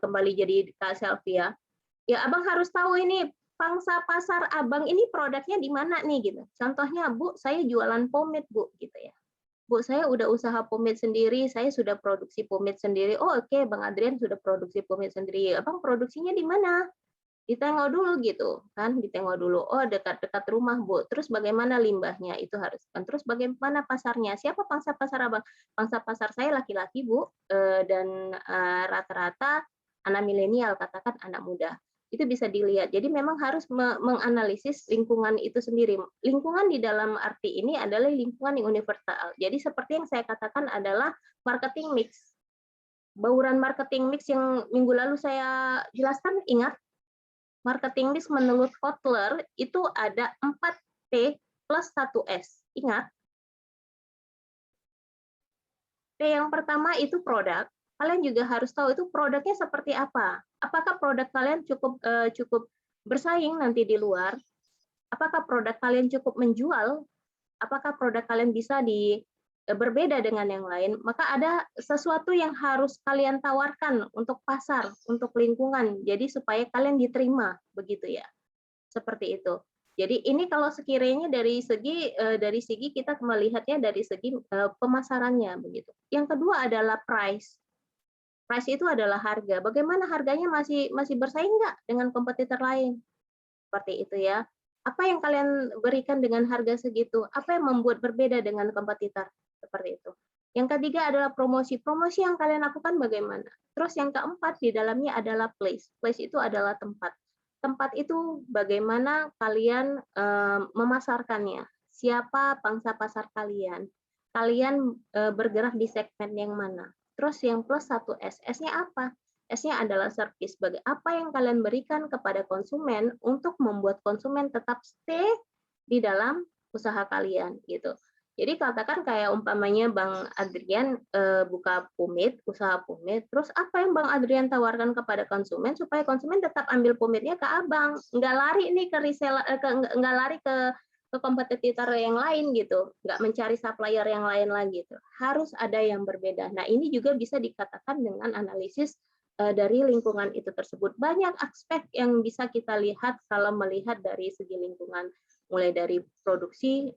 Speaker 1: kembali jadi Kak Selvi ya. Ya Abang harus tahu ini pangsa pasar Abang ini produknya di mana nih gitu. Contohnya Bu, saya jualan pomade Bu gitu ya. Bu, saya udah usaha pomade sendiri, saya sudah produksi pomade sendiri. Oh oke, Bang Adrian sudah produksi pomade sendiri. Abang produksinya di mana? Ditengok dulu gitu kan, ditengok dulu, oh dekat-dekat rumah Bu, terus bagaimana limbahnya, itu harus kan, terus bagaimana pasarnya, siapa pangsa pasar Abang? Pangsa pasar saya laki-laki Bu, dan rata-rata anak milenial, katakan anak muda, itu bisa dilihat. Jadi memang harus menganalisis lingkungan itu sendiri. Lingkungan di dalam arti ini adalah lingkungan yang universal. Jadi seperti yang saya katakan adalah marketing mix. Bauran marketing mix yang minggu lalu saya jelaskan, ingat? Marketing mix menurut Kotler itu ada 4P plus 1S. Ingat? P yang pertama itu produk. Kalian juga harus tahu itu produknya seperti apa. Apakah produk kalian cukup bersaing nanti di luar? Apakah produk kalian cukup menjual? Apakah produk kalian bisa berbeda dengan yang lain? Maka ada sesuatu yang harus kalian tawarkan untuk pasar, untuk lingkungan, jadi supaya kalian diterima, begitu ya. Seperti itu. Jadi ini kalau sekiranya dari segi kita melihatnya dari segi pemasarannya, begitu. Yang kedua adalah price. Price itu adalah harga. Bagaimana harganya masih bersaing nggak dengan kompetitor lain? Seperti itu ya. Apa yang kalian berikan dengan harga segitu? Apa yang membuat berbeda dengan kompetitor? Seperti itu. Yang ketiga adalah promosi. Promosi yang kalian lakukan bagaimana? Terus yang keempat di dalamnya adalah place. Place itu adalah tempat. Tempat itu bagaimana kalian memasarkannya? Siapa pangsa pasar kalian? Kalian bergerak di segmen yang mana? Terus yang plus 1S. S-nya apa? S-nya adalah service. Apa yang kalian berikan kepada konsumen untuk membuat konsumen tetap stay di dalam usaha kalian gitu. Jadi katakan kayak umpamanya Bang Adrian buka pomade, usaha pomade, terus apa yang Bang Adrian tawarkan kepada konsumen supaya konsumen tetap ambil pomade-nya ke Abang, nggak lari nih ke reseller, nggak lari ke kompetitor yang lain gitu, nggak mencari supplier yang lain lagi gitu. Harus ada yang berbeda. Nah ini juga bisa dikatakan dengan analisis dari lingkungan itu tersebut. Banyak aspek yang bisa kita lihat kalau melihat dari segi lingkungan, mulai dari produksi,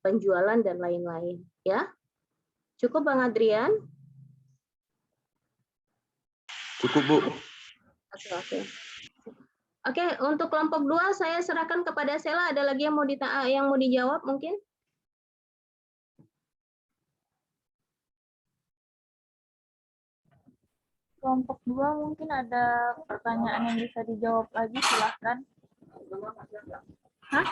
Speaker 1: penjualan dan lain-lain. Ya, cukup Bang Adrian?
Speaker 7: Cukup, Bu.
Speaker 1: Oke. Oke, untuk kelompok 2 saya serahkan kepada Sela. Ada lagi yang mau dijawab mungkin?
Speaker 3: Kelompok 2 mungkin ada pertanyaan yang bisa dijawab lagi, silahkan.
Speaker 1: Hah?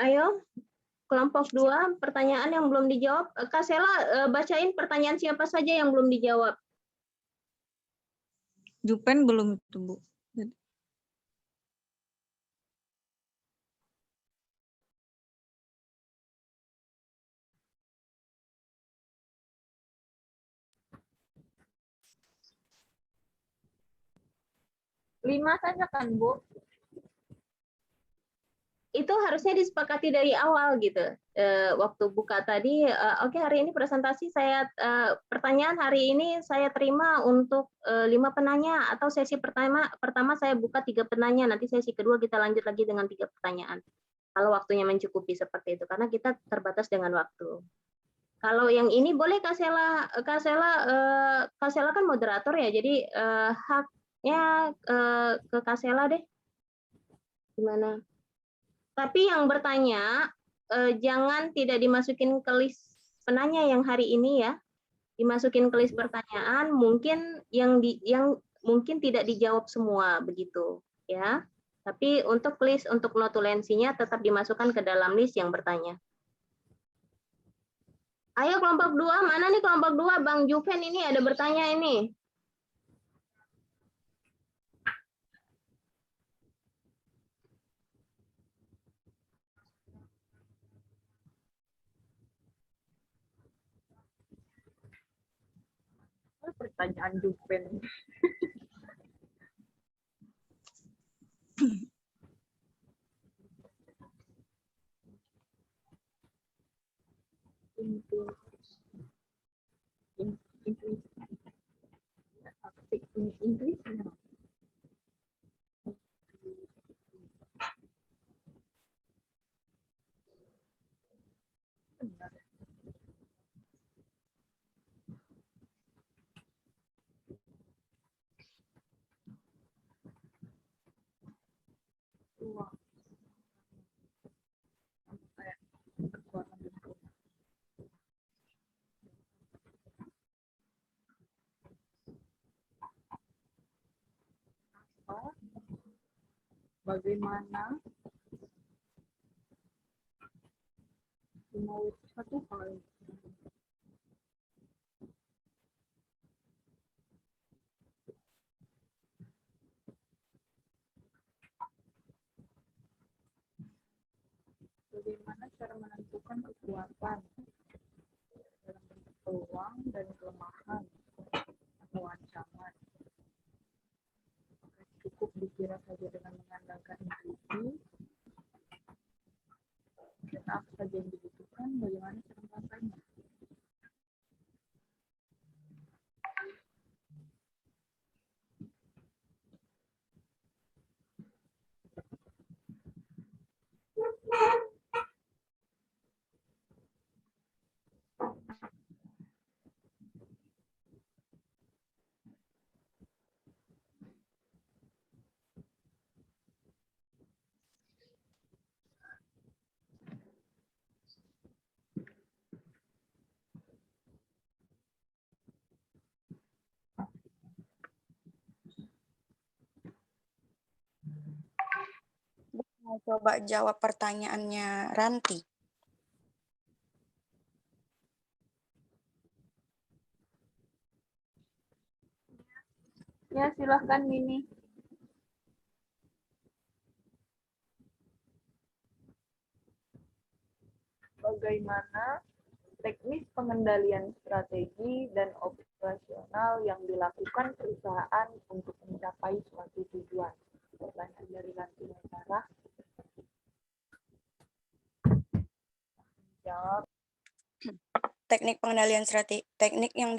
Speaker 1: Ayo, kelompok 2, pertanyaan yang belum dijawab. Kak Sela, bacain pertanyaan siapa saja yang belum dijawab.
Speaker 5: Jupen belum itu, Bu.
Speaker 3: Lima saja kan, Bu?
Speaker 1: Itu harusnya disepakati dari awal gitu. Waktu buka tadi, oke, hari ini presentasi pertanyaan hari ini saya terima untuk 5 penanya, atau sesi pertama saya buka 3 penanya, nanti sesi kedua kita lanjut lagi dengan 3 pertanyaan. Kalau waktunya mencukupi seperti itu, karena kita terbatas dengan waktu. Kalau yang ini boleh Kak Sela kan moderator ya, jadi haknya ke Kak Sela deh. Gimana? Tapi yang bertanya jangan tidak dimasukin ke list penanya yang hari ini ya. Dimasukin ke list pertanyaan, mungkin yang mungkin tidak dijawab semua begitu ya. Tapi untuk list untuk notulensinya tetap dimasukkan ke dalam list yang bertanya. Ayo kelompok 2, mana nih kelompok 2? Bang Juven ini ada bertanya ini.
Speaker 3: Pertanyaan Jupen. Bagaimana mau satu hal bagaimana cara menentukan kekuatan dalam bentuk peluang dan kelemahan atau ancaman. Apakah cukup dikira saja dengan mengandalkan intuisi? Dan apa saja yang dibutuhkan, bagaimana cara melakukannya?
Speaker 6: Mau coba jawab pertanyaannya Ranti.
Speaker 3: Ya, silahkan Mini. Bagaimana teknis pengendalian strategi dan operasional yang dilakukan perusahaan untuk mencapai suatu tujuan? Pertanyaan dari Ranti Sarah. Jawab.
Speaker 6: Teknik pengendalian strategi, teknik pengendalian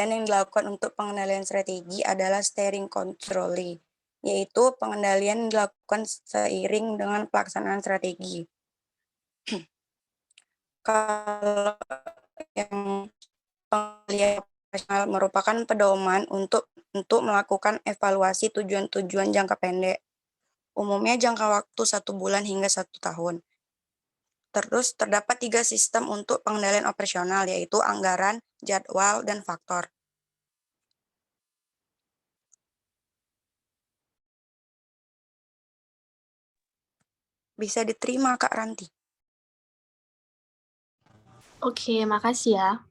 Speaker 6: yang dilakukan untuk pengendalian strategi adalah steering controlling, yaitu pengendalian yang dilakukan seiring dengan pelaksanaan strategi. Kalau yang pengendalian operasional merupakan pedoman untuk melakukan evaluasi tujuan-tujuan jangka pendek, umumnya jangka waktu 1 bulan hingga 1 tahun. Terus terdapat 3 sistem untuk pengendalian operasional, yaitu anggaran, jadwal, dan faktor. Bisa diterima, Kak Ranti.
Speaker 8: Oke, makasih ya.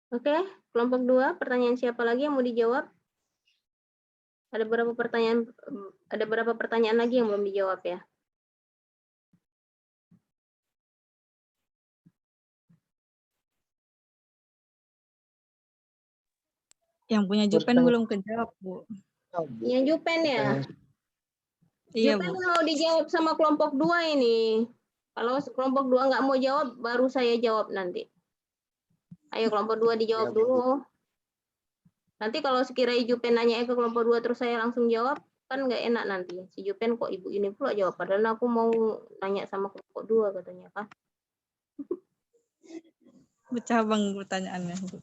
Speaker 1: Oke, kelompok 2, pertanyaan siapa lagi yang mau dijawab? Ada berapa pertanyaan lagi yang belum dijawab ya?
Speaker 5: Yang punya Jupen belum kejawab, Bu.
Speaker 1: Yang Jupen ya?
Speaker 5: Iya,
Speaker 1: Jupen
Speaker 5: Bu.
Speaker 1: mau dijawab sama kelompok 2 ini. Kalau kelompok 2 nggak mau jawab, baru saya jawab nanti. Ayo kelompok 2 dijawab dulu. Nanti kalau sekiranya Jupen nanya ke kelompok 2 terus saya langsung jawab, kan nggak enak nanti. Si Jupen kok ibu ini pula jawab, padahal aku mau nanya sama kelompok 2 katanya kan.
Speaker 5: Bercabang pertanyaannya, Bu.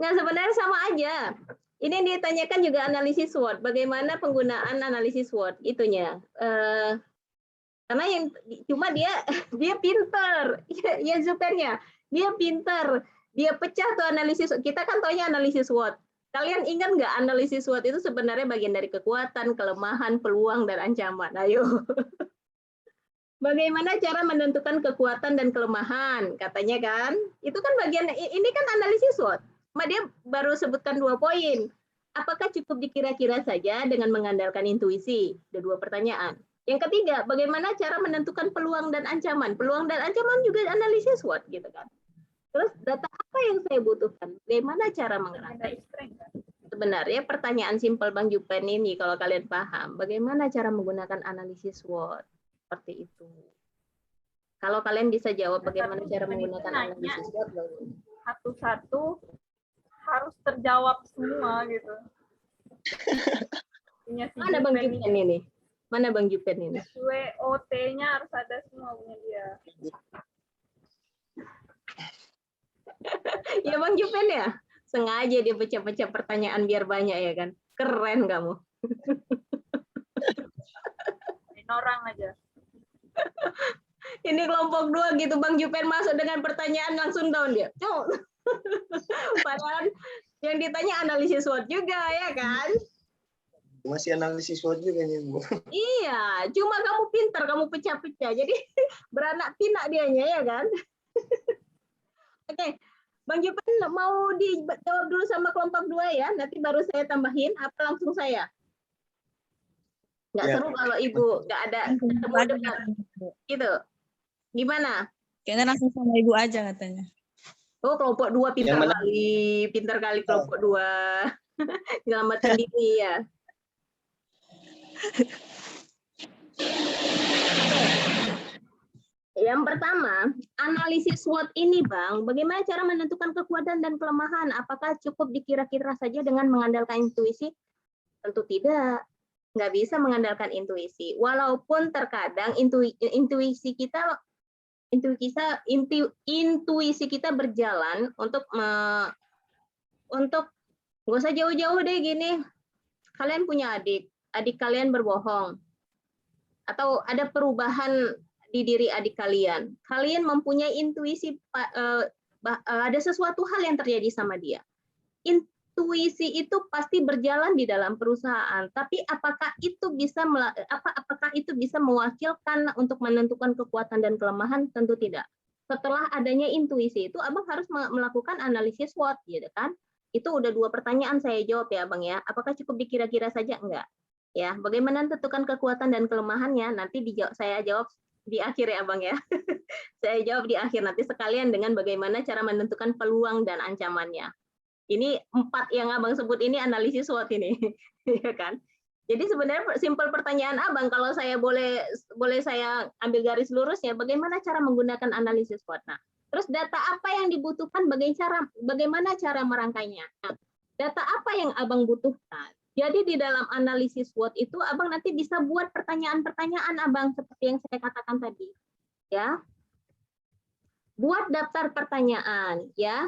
Speaker 1: Nah, sebenarnya sama aja. Ini yang ditanyakan juga analisis SWOT. Bagaimana penggunaan analisis SWOT itunya. Karena yang cuma dia pinter, ya Zupennya. Dia pinter. Dia pecah tuh analisis. Kita kan taunya analisis SWOT. Kalian ingat nggak analisis SWOT itu sebenarnya bagian dari kekuatan, kelemahan, peluang, dan ancaman? Ayo. Bagaimana cara menentukan kekuatan dan kelemahan? Katanya kan. Itu kan bagian, ini kan analisis SWOT. Dia baru sebutkan 2 poin. Apakah cukup dikira-kira saja dengan mengandalkan intuisi? Ada 2 pertanyaan. Yang ketiga, bagaimana cara menentukan peluang dan ancaman? Peluang dan ancaman juga analisis SWOT gitu kan. Terus data apa yang saya butuhkan? Bagaimana cara mengerangkai? Sebenarnya pertanyaan simpel Bang Jupen ini kalau kalian paham, bagaimana cara menggunakan analisis SWOT? Seperti itu. Kalau kalian bisa jawab bagaimana cara menggunakan analisis SWOT,
Speaker 3: Satu-satu harus terjawab semua gitu.
Speaker 1: Mana Bang Jupen ini? Mana Bang Jupen ini?
Speaker 3: SWOT-nya harus ada semua punya dia.
Speaker 1: Ya Bang Jupen ya? Sengaja dia pecah-pecah pertanyaan biar banyak ya kan? Keren kamu.
Speaker 3: Ini orang aja.
Speaker 1: Ini kelompok 2 gitu Bang Jupen masuk dengan pertanyaan langsung down dia. Padahal yang ditanya analisis SWOT juga ya kan?
Speaker 7: Masih analisis SWOT juga nih, Bu.
Speaker 1: Iya, cuma kamu pintar, kamu pecah-pecah. Jadi beranak pinak dianya ya kan? Oke, Bang Jupen mau dijawab dulu sama kelompok 2 ya, nanti baru saya tambahin apa langsung saya? Nggak
Speaker 7: Ya.
Speaker 1: seru kalau Ibu nggak ada ketemu debat. Gitu. Gimana?
Speaker 5: Kayaknya langsung sama Ibu aja katanya.
Speaker 1: Oh, kelompok 2 pintar kali kelompok 2. Menyelamatkan diri ya. Yang pertama, analisis SWOT ini, Bang, bagaimana cara menentukan kekuatan dan kelemahan? Apakah cukup dikira-kira saja dengan mengandalkan intuisi? Tentu tidak. Nggak bisa mengandalkan intuisi. Walaupun terkadang intuisi kita berjalan untuk nggak usah jauh-jauh deh gini. Kalian punya adik kalian berbohong, atau ada perubahan di diri adik kalian. Kalian mempunyai intuisi ada sesuatu hal yang terjadi sama dia. Intuisi itu pasti berjalan di dalam perusahaan, tapi apakah itu bisa mewakilkan untuk menentukan kekuatan dan kelemahan? Tentu tidak. Setelah adanya intuisi itu, Abang harus melakukan analisis SWOT, gitu kan? Itu udah 2 pertanyaan saya jawab ya, Bang ya. Apakah cukup dikira-kira saja? Enggak. Ya, bagaimana menentukan kekuatan dan kelemahannya? Nanti saya jawab di akhir ya, Bang ya. Saya jawab di akhir nanti sekalian dengan bagaimana cara menentukan peluang dan ancamannya. Ini 4 yang Abang sebut ini analisis SWOT ini, ya kan? Jadi sebenarnya simpel pertanyaan Abang, kalau saya boleh saya ambil garis lurusnya, bagaimana cara menggunakan analisis SWOT? Nah, terus data apa yang dibutuhkan, bagaimana cara merangkainya? Nah, data apa yang Abang butuhkan? Jadi di dalam analisis SWOT itu Abang nanti bisa buat pertanyaan-pertanyaan Abang seperti yang saya katakan tadi. Ya. Buat daftar pertanyaan, ya.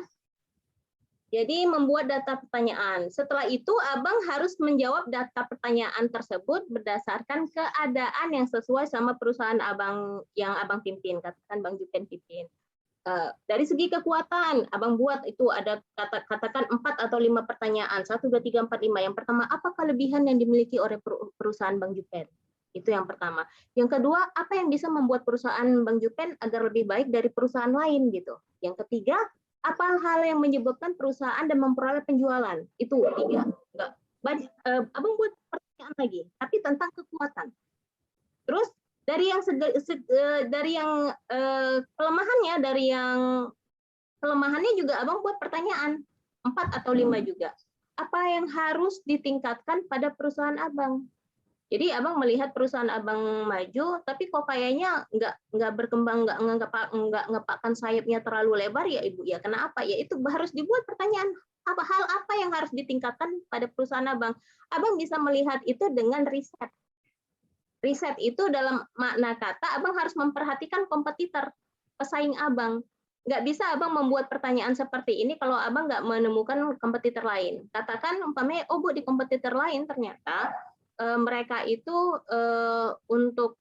Speaker 1: Jadi membuat data pertanyaan. Setelah itu Abang harus menjawab data pertanyaan tersebut berdasarkan keadaan yang sesuai sama perusahaan Abang yang Abang pimpin, katakan Bang Jupen pimpin. Dari segi kekuatan, Abang buat itu ada katakan 4 atau 5 pertanyaan, 1, 2, 3, 4, 5. Yang pertama, apa kelebihan yang dimiliki oleh perusahaan Bang Jupen? Itu yang pertama. Yang kedua, apa yang bisa membuat perusahaan Bang Jupen agar lebih baik dari perusahaan lain gitu. Yang ketiga, apa hal yang menyebabkan perusahaan dan memperoleh penjualan? Itu 3. Abang buat pertanyaan lagi, tapi tentang kekuatan. Terus dari yang kelemahannya juga Abang buat pertanyaan 4 atau 5 juga. Apa yang harus ditingkatkan pada perusahaan Abang? Jadi Abang melihat perusahaan Abang maju, tapi kok kayaknya nggak berkembang, nggak ngepakkan sayapnya terlalu lebar ya Ibu. Ya kenapa? Ya itu harus dibuat pertanyaan. Hal apa yang harus ditingkatkan pada perusahaan Abang? Abang bisa melihat itu dengan riset. Riset itu dalam makna kata Abang harus memperhatikan kompetitor, pesaing Abang. Nggak bisa Abang membuat pertanyaan seperti ini kalau Abang nggak menemukan kompetitor lain. Katakan umpamanya, oh Bu, di kompetitor lain ternyata mereka itu untuk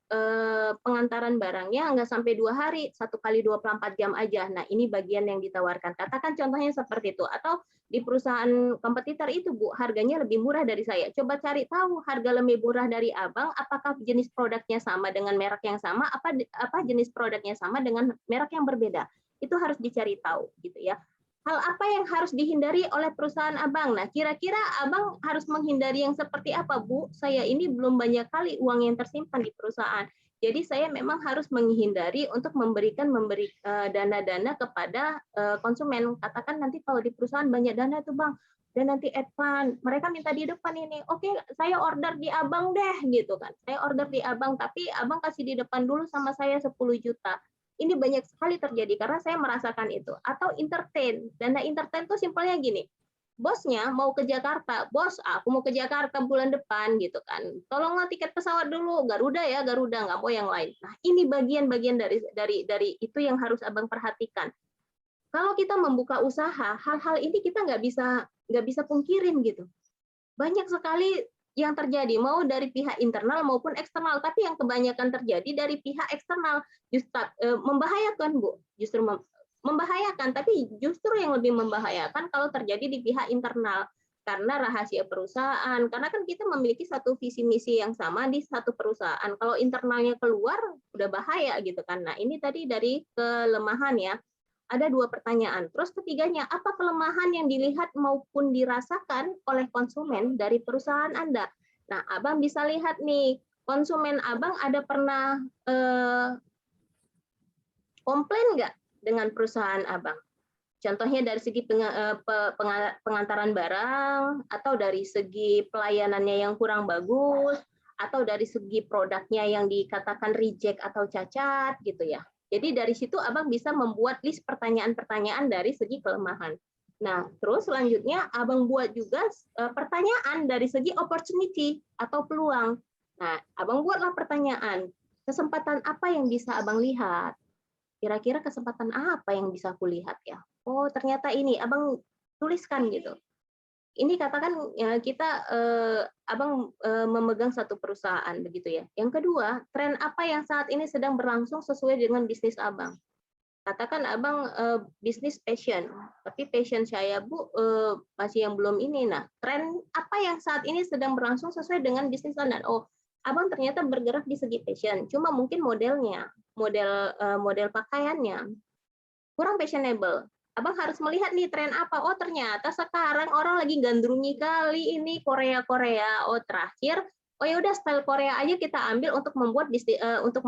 Speaker 1: pengantaran barangnya nggak sampai 2 hari, 1 kali 24 jam aja. Nah, ini bagian yang ditawarkan. Katakan contohnya seperti itu. Atau di perusahaan kompetitor itu, Bu, harganya lebih murah dari saya. Coba cari tahu harga lebih murah dari Abang, apakah jenis produknya sama dengan merek yang sama, apa jenis produknya sama dengan merek yang berbeda. Itu harus dicari tahu, gitu ya. Hal apa yang harus dihindari oleh perusahaan Abang? Nah, kira-kira Abang harus menghindari yang seperti apa, Bu? Saya ini belum banyak kali uang yang tersimpan di perusahaan. Jadi saya memang harus menghindari untuk memberi dana-dana kepada konsumen. Katakan nanti kalau di perusahaan banyak dana itu, Bang, dan nanti advance. Mereka minta di depan ini, oke, saya order di Abang deh, gitu kan. Saya order di Abang, tapi Abang kasih di depan dulu sama saya 10 juta. Ini banyak sekali terjadi karena saya merasakan itu. Atau entertain. Dana entertain itu simpelnya gini. Bosnya mau ke Jakarta, bos, aku mau ke Jakarta bulan depan gitu kan. Tolonglah tiket pesawat dulu, Garuda ya, Garuda, nggak mau yang lain. Nah, ini bagian-bagian dari itu yang harus Abang perhatikan. Kalau kita membuka usaha, hal-hal ini kita nggak bisa pungkirin gitu. Banyak sekali yang terjadi mau dari pihak internal maupun eksternal, tapi yang kebanyakan terjadi dari pihak eksternal justru membahayakan, Bu. Justru membahayakan, tapi justru yang lebih membahayakan kalau terjadi di pihak internal karena rahasia perusahaan. Karena kan kita memiliki satu visi misi yang sama di satu perusahaan. Kalau internalnya keluar udah bahaya gitu kan. Nah, ini tadi dari kelemahan ya. Ada 2 pertanyaan. Terus ketiganya, apa kelemahan yang dilihat maupun dirasakan oleh konsumen dari perusahaan Anda? Nah, Abang bisa lihat nih, konsumen Abang ada pernah komplain nggak dengan perusahaan Abang? Contohnya dari segi pengantaran barang, atau dari segi pelayanannya yang kurang bagus, atau dari segi produknya yang dikatakan reject atau cacat gitu ya. Jadi dari situ Abang bisa membuat list pertanyaan-pertanyaan dari segi kelemahan. Nah, terus selanjutnya Abang buat juga pertanyaan dari segi opportunity atau peluang. Nah, Abang buatlah pertanyaan, kesempatan apa yang bisa Abang lihat? Kira-kira kesempatan apa yang bisa aku lihat ya? Oh, ternyata ini, Abang tuliskan gitu. Ini katakan ya, kita Abang memegang satu perusahaan begitu ya. Yang kedua, tren apa yang saat ini sedang berlangsung sesuai dengan bisnis Abang? Katakan Abang bisnis passion, tapi passion saya Bu masih yang belum ini. Nah, tren apa yang saat ini sedang berlangsung sesuai dengan bisnis Anda? Oh, Abang ternyata bergerak di segi fashion, cuma mungkin modelnya, model pakaiannya kurang fashionable. Abang harus melihat nih tren apa. Oh, ternyata sekarang orang lagi gandrungi kali ini Korea. Oh, terakhir, oh ya udah style Korea aja kita ambil untuk membuat untuk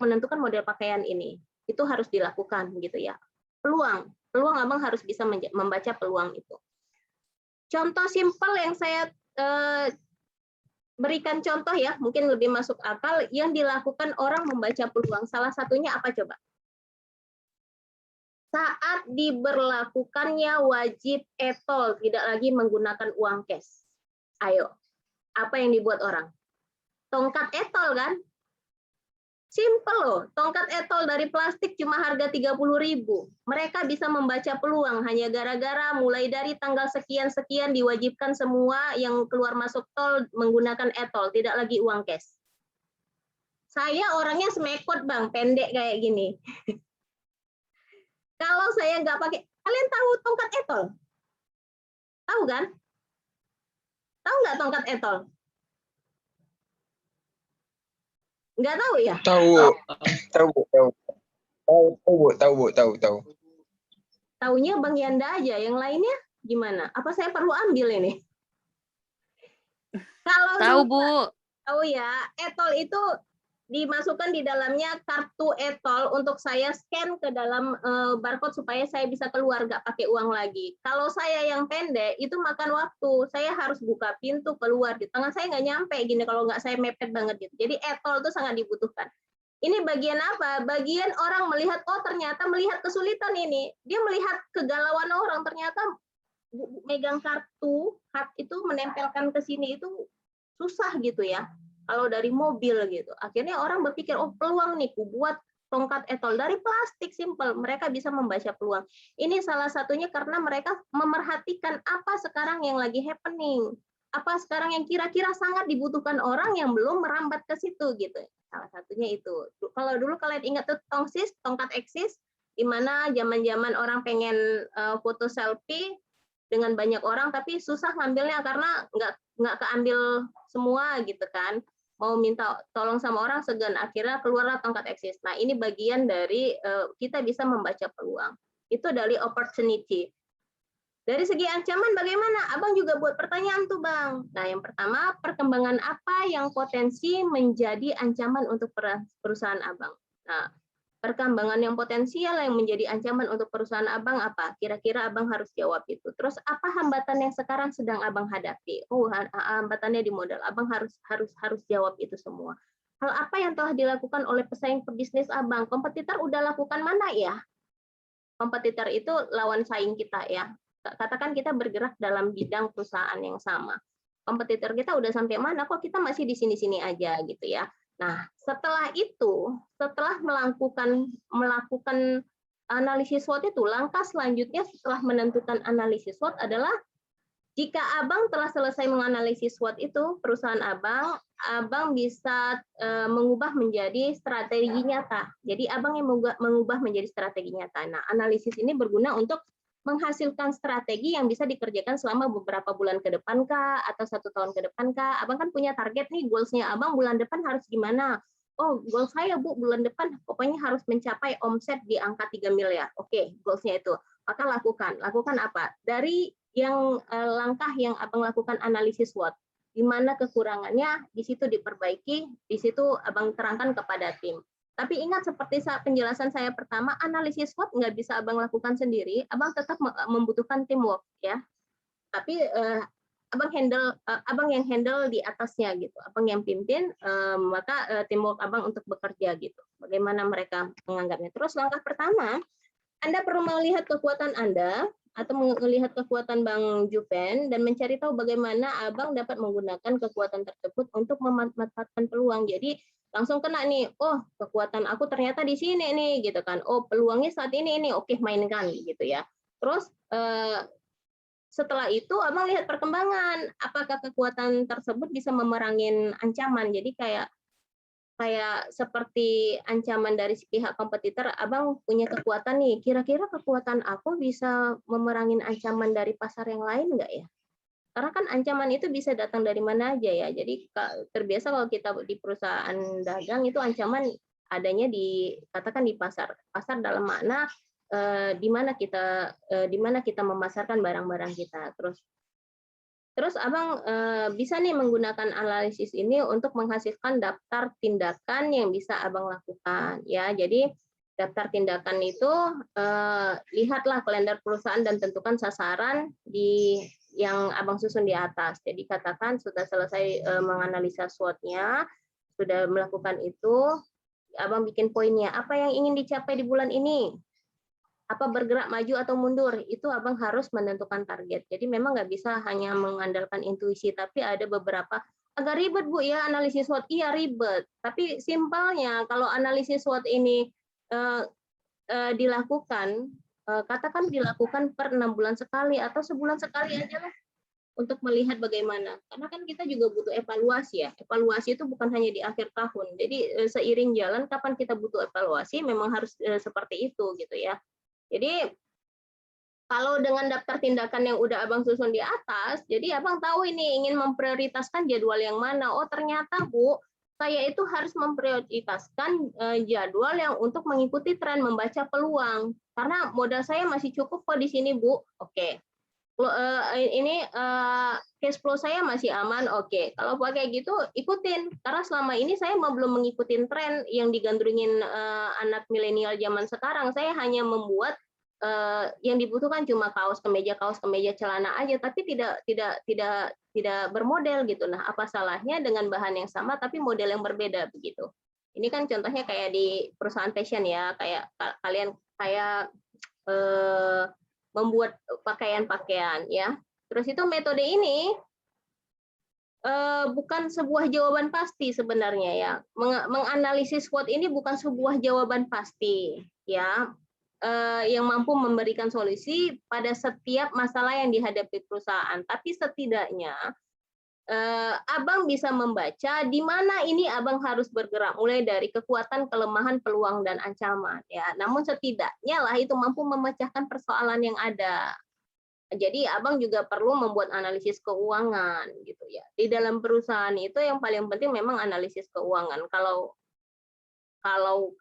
Speaker 1: menentukan model pakaian ini. Itu harus dilakukan gitu ya. Peluang Abang harus bisa membaca peluang itu. Contoh simpel yang saya berikan contoh ya, mungkin lebih masuk akal yang dilakukan orang membaca peluang. Salah satunya apa coba? Saat diberlakukannya wajib e-tol, tidak lagi menggunakan uang cash. Ayo, apa yang dibuat orang? Tongkat e-tol kan? Simple loh, tongkat e-tol dari plastik cuma harga 30.000. Mereka bisa membaca peluang hanya gara-gara mulai dari tanggal sekian-sekian diwajibkan semua yang keluar masuk tol menggunakan e-tol, tidak lagi uang cash. Saya orangnya semekot Bang, pendek kayak gini. Kalau saya nggak pakai, kalian tahu tongkat e-tol? Tahu kan? Tahu nggak tongkat e-tol? Nggak tahu ya?
Speaker 2: Tahu.
Speaker 1: Taunya Bang Yanda aja, yang lainnya gimana? Apa saya perlu ambil ini? Kalau
Speaker 4: Tahu, Bu.
Speaker 1: tahu ya, e-tol itu dimasukkan di dalamnya kartu e-tol untuk saya scan ke dalam barcode supaya saya bisa keluar nggak pakai uang lagi. Kalau saya yang pendek itu makan waktu, saya harus buka pintu keluar di tengah saya nggak nyampe gini kalau nggak saya mepet banget gitu. Jadi e-tol itu sangat dibutuhkan. Ini bagian apa? Bagian orang melihat, oh ternyata melihat kesulitan ini. Dia melihat kegalauan orang, ternyata megang kartu, itu menempelkan ke sini itu susah gitu ya. Kalau dari mobil gitu. Akhirnya orang berpikir, oh peluang nih, buat tongkat e-tol dari plastik simple. Mereka bisa membaca peluang. Ini salah satunya karena mereka memerhatikan apa sekarang yang lagi happening. Apa sekarang yang kira-kira sangat dibutuhkan orang yang belum merambat ke situ gitu. Salah satunya itu. Kalau dulu kalian ingat tuh tongsis, tongkat eksis, di mana zaman-zaman orang pengen foto selfie dengan banyak orang, tapi susah ngambilnya karena nggak keambil semua gitu kan. Mau minta tolong sama orang segan, akhirnya keluarlah tongkat eksis. Nah, ini bagian dari kita bisa membaca peluang. Itu dari opportunity. Dari segi ancaman bagaimana? Abang juga buat pertanyaan tuh, Bang. Nah, yang pertama, perkembangan apa yang potensi menjadi ancaman untuk perusahaan Abang? Nah, perkembangan yang potensial yang menjadi ancaman untuk perusahaan Abang apa? Kira-kira Abang harus jawab itu. Terus apa hambatan yang sekarang sedang Abang hadapi? Oh, hambatannya di modal. Abang harus jawab itu semua. Hal apa yang telah dilakukan oleh pesaing pebisnis Abang? Kompetitor udah lakukan mana ya? Kompetitor itu lawan saing kita ya. Katakan kita bergerak dalam bidang perusahaan yang sama. Kompetitor kita udah sampai mana? Kok kita masih di sini-sini aja gitu ya. Nah, setelah itu, setelah melakukan analisis SWOT itu, langkah selanjutnya setelah menentukan analisis SWOT adalah jika Abang telah selesai menganalisis SWOT itu, perusahaan Abang bisa mengubah menjadi strategi nyata. Jadi Abang yang mengubah menjadi strategi nyata. Nah, analisis ini berguna untuk menghasilkan strategi yang bisa dikerjakan selama beberapa bulan ke depan kah, atau 1 tahun ke depan kah. Abang kan punya target nih, goals-nya Abang bulan depan harus gimana. Oh, goal saya Bu, bulan depan pokoknya harus mencapai omset di angka 3 miliar. Oke, goals-nya itu. Maka lakukan apa? Dari yang langkah yang Abang lakukan analisis SWOT. Di mana kekurangannya, di situ diperbaiki, di situ Abang terangkan kepada tim. Tapi ingat seperti saat penjelasan saya pertama, analisis SWOT nggak bisa Abang lakukan sendiri, Abang tetap membutuhkan teamwork ya. Tapi Abang yang handle di atasnya gitu, Abang yang pimpin, maka teamwork Abang untuk bekerja gitu. Bagaimana mereka menganggapnya. Terus langkah pertama, Anda perlu melihat kekuatan Anda atau melihat kekuatan Bang Juven dan mencari tahu bagaimana Abang dapat menggunakan kekuatan tersebut untuk memanfaatkan peluang. Jadi langsung kena nih, oh kekuatan aku ternyata di sini nih gitu kan. Oh peluangnya saat ini oke mainkan gitu ya. Terus setelah itu Abang lihat perkembangan, apakah kekuatan tersebut bisa memerangin ancaman. Jadi kayak seperti ancaman dari pihak kompetitor, Abang punya kekuatan nih, kira-kira kekuatan aku bisa memerangin ancaman dari pasar yang lain nggak ya? Karena kan ancaman itu bisa datang dari mana aja ya. Jadi terbiasa kalau kita di perusahaan dagang itu ancaman adanya katakan di pasar. Pasar dalam makna di mana kita memasarkan barang-barang kita. Terus Abang bisa nih menggunakan analisis ini untuk menghasilkan daftar tindakan yang bisa Abang lakukan ya. Jadi daftar tindakan itu lihatlah kalender perusahaan dan tentukan sasaran yang Abang susun di atas. Jadi katakan sudah selesai menganalisa SWOT-nya, sudah melakukan itu, Abang bikin poinnya, apa yang ingin dicapai di bulan ini? Apa bergerak maju atau mundur? Itu Abang harus menentukan target. Jadi memang nggak bisa hanya mengandalkan intuisi, tapi ada beberapa agak ribet Bu ya analisis SWOT. Iya ribet, tapi simpelnya kalau analisis SWOT ini dilakukan, katakan dilakukan per 6 bulan sekali atau sebulan sekali aja lah untuk melihat bagaimana. Karena kan kita juga butuh evaluasi ya. Evaluasi itu bukan hanya di akhir tahun. Jadi seiring jalan kapan kita butuh evaluasi memang harus seperti itu gitu ya. Jadi kalau dengan daftar tindakan yang udah Abang susun di atas, jadi Abang tahu ini ingin memprioritaskan jadwal yang mana. Oh ternyata Bu, saya itu harus memprioritaskan jadwal yang untuk mengikuti tren membaca peluang. Karena modal saya masih cukup kok di sini, Bu. Oke. Ini cash flow saya masih aman. Oke. Kalau pakai gitu ikutin. Karena selama ini saya belum mengikuti tren yang digandrungin anak milenial zaman sekarang. Saya hanya membuat yang dibutuhkan cuma kaos kemeja, celana aja, tapi tidak bermodel gitu. Nah, apa salahnya dengan bahan yang sama tapi model yang berbeda begitu? Ini kan contohnya kayak di perusahaan fashion ya, kayak kalian membuat pakaian-pakaian ya. Terus itu metode ini bukan sebuah jawaban pasti sebenarnya ya. Menganalisis SWOT ini bukan sebuah jawaban pasti ya. Yang mampu memberikan solusi pada setiap masalah yang dihadapi perusahaan. Tapi setidaknya Abang bisa membaca di mana ini Abang harus bergerak, mulai dari kekuatan, kelemahan, peluang, dan ancaman. Ya, namun setidaknya lah itu mampu memecahkan persoalan yang ada. Jadi Abang juga perlu membuat analisis keuangan gitu ya. Di dalam perusahaan itu yang paling penting memang analisis keuangan. Kalau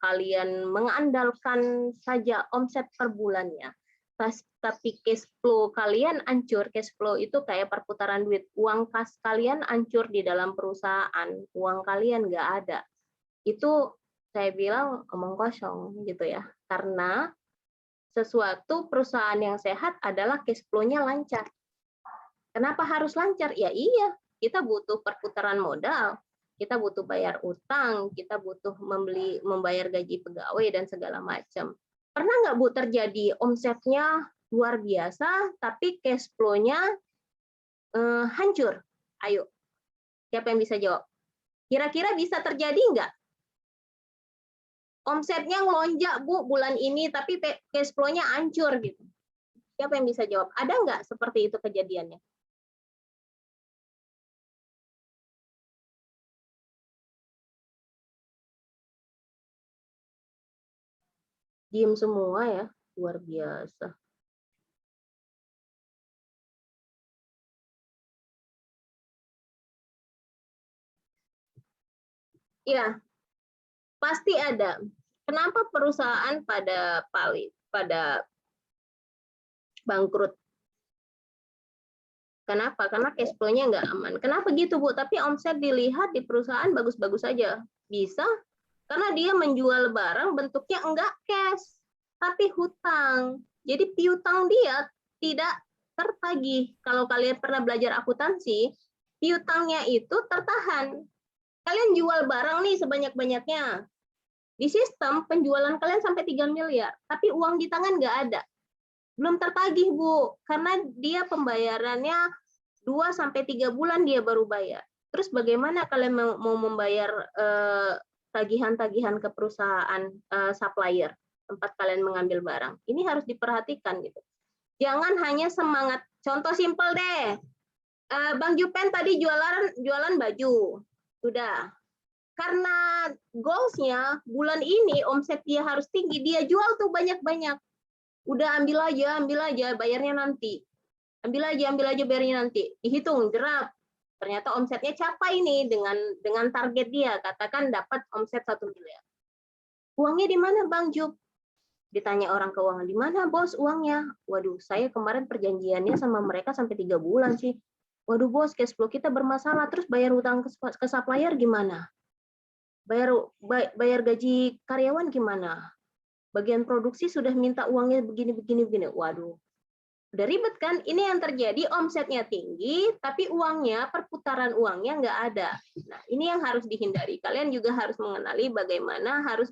Speaker 1: kalian mengandalkan saja omset per bulannya, tapi cash flow kalian hancur. Cash flow itu kayak perputaran duit. Uang kas kalian hancur di dalam perusahaan, uang kalian nggak ada. Itu saya bilang omong kosong gitu ya. Karena sesuatu perusahaan yang sehat adalah cash flow-nya lancar. Kenapa harus lancar? Ya iya, kita butuh perputaran modal. Kita butuh bayar utang, kita butuh membayar gaji pegawai dan segala macam. Pernah nggak Bu terjadi omsetnya luar biasa, tapi cash flow-nya hancur? Ayo, siapa yang bisa jawab? Kira-kira bisa terjadi nggak? Omsetnya ngelonjak Bu bulan ini, tapi cash flow-nya hancur gitu. Siapa yang bisa jawab? Ada nggak seperti itu kejadiannya? Diem semua ya, luar biasa. Ya, pasti ada. Kenapa perusahaan pada bangkrut? Kenapa? Karena cash flow-nya nggak aman. Kenapa gitu Bu? Tapi omset dilihat di perusahaan bagus-bagus saja. Bisa Karena dia menjual barang bentuknya enggak cash, tapi hutang. Jadi piutang dia tidak tertagih. Kalau kalian pernah belajar akuntansi, piutangnya itu tertahan. Kalian jual barang nih sebanyak-banyaknya. Di sistem penjualan kalian sampai 3 miliar, tapi uang di tangan nggak ada. Belum tertagih, Bu, karena dia pembayarannya 2-3 bulan dia baru bayar. Terus bagaimana kalian mau membayar tagihan-tagihan ke perusahaan supplier tempat kalian mengambil barang? Ini harus diperhatikan gitu. Jangan hanya semangat. Contoh simpel deh. Bang Jupen tadi jualan baju. Sudah. Karena goals-nya bulan ini omset dia harus tinggi, dia jual tuh banyak-banyak. Udah ambil aja, bayarnya nanti. Ambil aja, bayarnya nanti. Dihitung, derap. Ternyata omsetnya capai nih dengan target dia. Katakan dapat omset 1 miliar. Uangnya di mana, Bang Jup? Ditanya orang keuangan, di mana bos uangnya? Waduh, saya kemarin perjanjiannya sama mereka sampai 3 bulan sih. Waduh bos, cash flow kita bermasalah. Terus bayar hutang ke supplier gimana? Bayar gaji karyawan gimana? Bagian produksi sudah minta uangnya begini. Waduh, udah ribet kan? Ini yang terjadi, omsetnya tinggi, tapi uangnya, perputaran uangnya nggak ada. Nah, ini yang harus dihindari. Kalian juga harus mengenali bagaimana harus